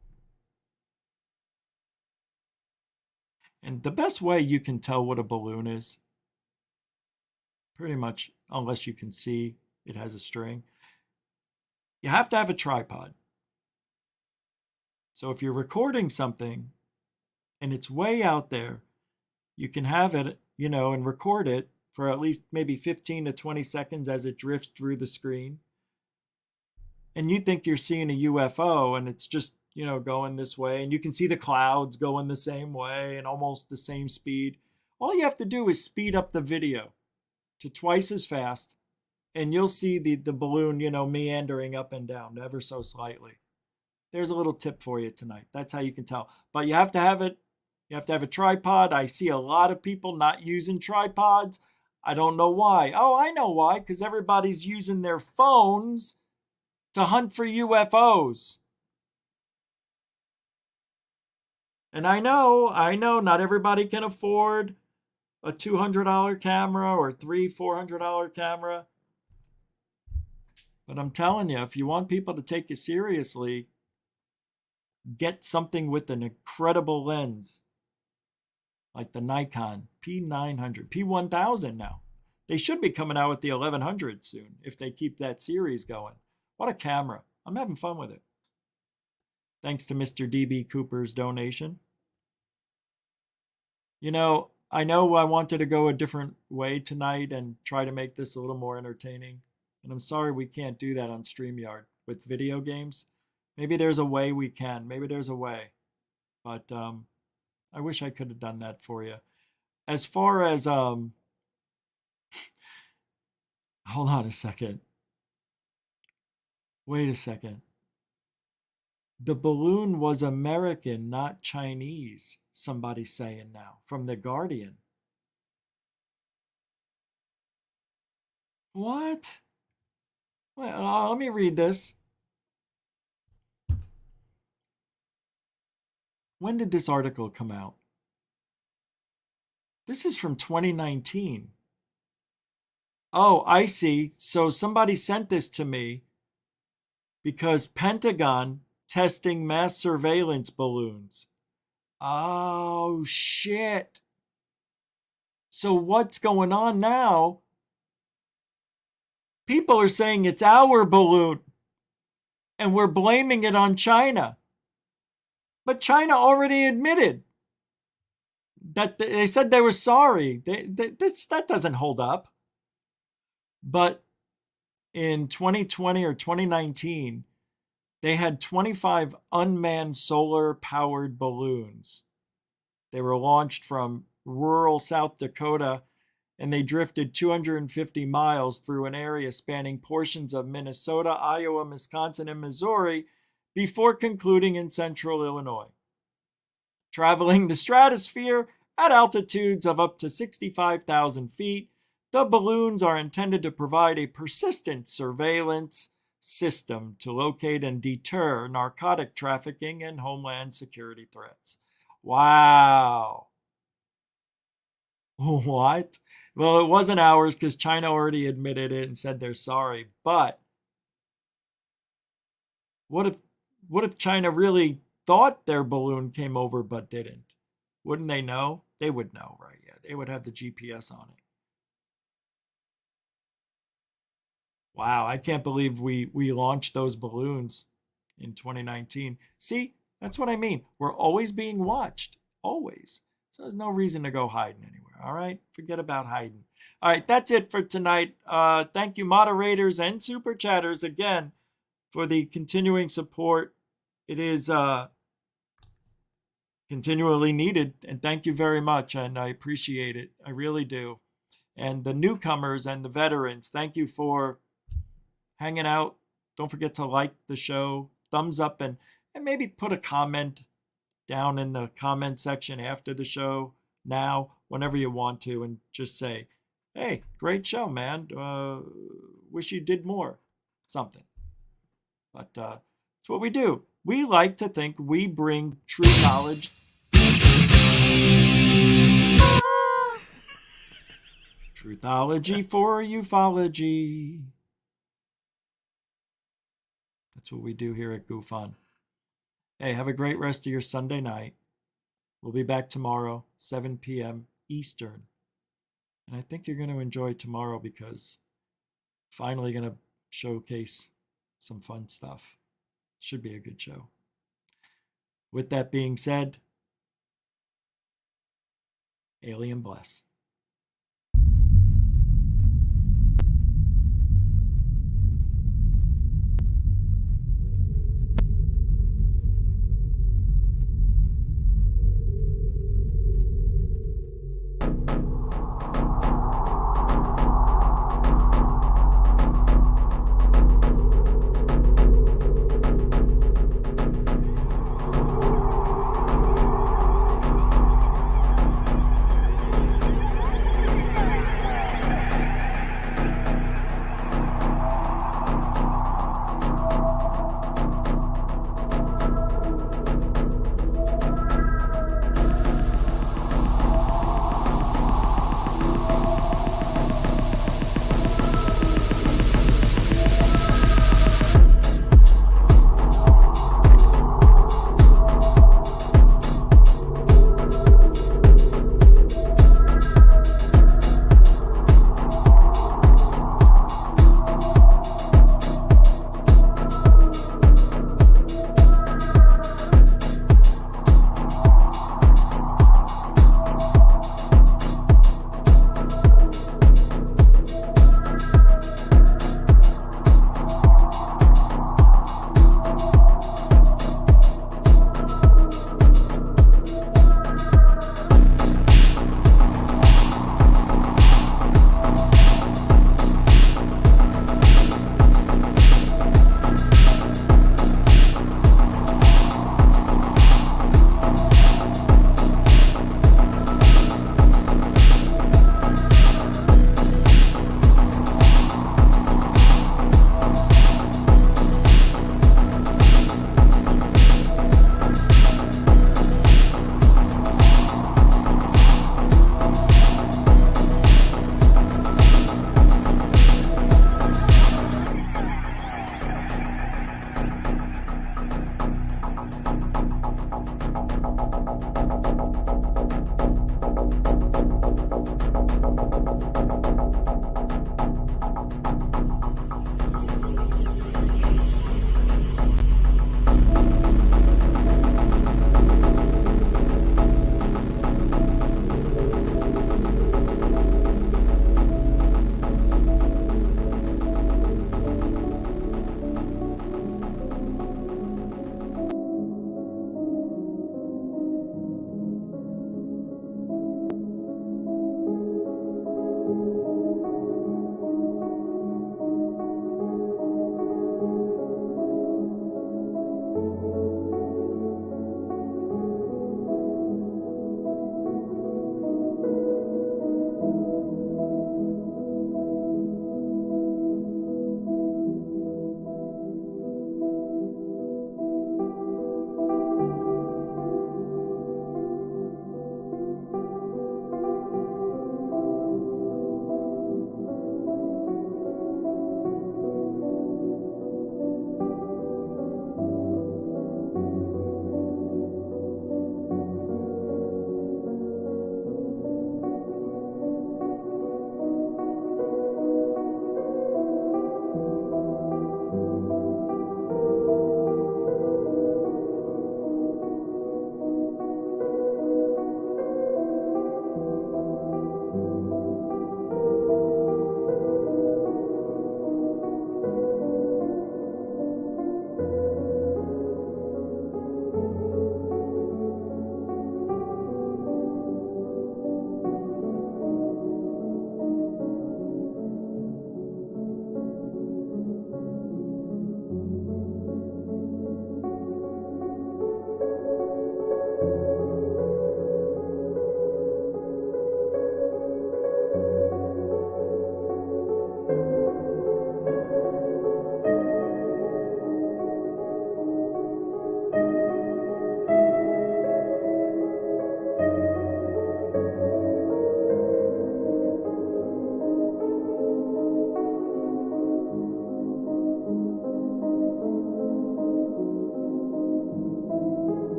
And the best way you can tell what a balloon is, pretty much, unless you can see it has a string, you have to have a tripod. So if you're recording something and it's way out there, you can have it, you know, and record it for at least maybe 15 to 20 seconds as it drifts through the screen. And you think you're seeing a UFO and it's just, you know, going this way, and you can see the clouds going the same way and almost the same speed. All you have to do is speed up the video to twice as fast, and you'll see the balloon, you know, meandering up and down ever so slightly. There's a little tip for you tonight. That's how you can tell. But you have to have it. You have to have a tripod. I see a lot of people not using tripods. I don't know why. Oh, I know why. Because everybody's using their phones to hunt for UFOs. And I know, not everybody can afford a $200 camera or $400 camera. But I'm telling you, if you want people to take you seriously, get something with an incredible lens, like the Nikon P900, P1000 now. They should be coming out with the 1100 soon if they keep that series going. What a camera. I'm having fun with it. Thanks to Mr. DB Cooper's donation. You know I wanted to go a different way tonight and try to make this a little more entertaining. And I'm sorry we can't do that on StreamYard with video games. Maybe there's a way we can. Maybe there's a way. But I wish I could have done that for you. As far as, hold on a second. Wait a second. The balloon was American, not Chinese, somebody's saying now, from The Guardian. What? Well, let me read this. When did this article come out? This is from 2019. Oh, I see. So somebody sent this to me because Pentagon testing mass surveillance balloons. Oh, shit. So what's going on now? People are saying it's our balloon and we're blaming it on China. But China already admitted that they said they were sorry. That doesn't hold up. But in 2020 or 2019, they had 25 unmanned solar-powered balloons. They were launched from rural South Dakota, and they drifted 250 miles through an area spanning portions of Minnesota, Iowa, Wisconsin, and Missouri before concluding in central Illinois. Traveling the stratosphere at altitudes of up to 65,000 feet, the balloons are intended to provide a persistent surveillance system to locate and deter narcotic trafficking and homeland security threats. Wow. What? Well, it wasn't ours because China already admitted it and said they're sorry. But what if China really thought their balloon came over but didn't? Wouldn't they know? They would know, right? Yeah, they would have the GPS on it. Wow, I can't believe we launched those balloons in 2019. See, that's what I mean. We're always being watched, always. So there's no reason to go hiding anywhere. All right, forget about hiding. All right, that's it for tonight. Thank you, moderators and super chatters, again for the continuing support. It is continually needed, and thank you very much, and I appreciate it. I really do. And the newcomers and the veterans, thank you for hanging out. Don't forget to like the show, thumbs up, and maybe put a comment down in the comment section after the show now, whenever you want to, and just say, hey, great show, man. Wish you did more. Something. But it's what we do. We like to think we bring true knowledge. Truthology for ufology. That's what we do here at GoofOn. Hey, have a great rest of your Sunday night. We'll be back tomorrow, 7 p.m. Eastern. And I think you're going to enjoy tomorrow because finally going to showcase some fun stuff. Should be a good show. With that being said, alien bless.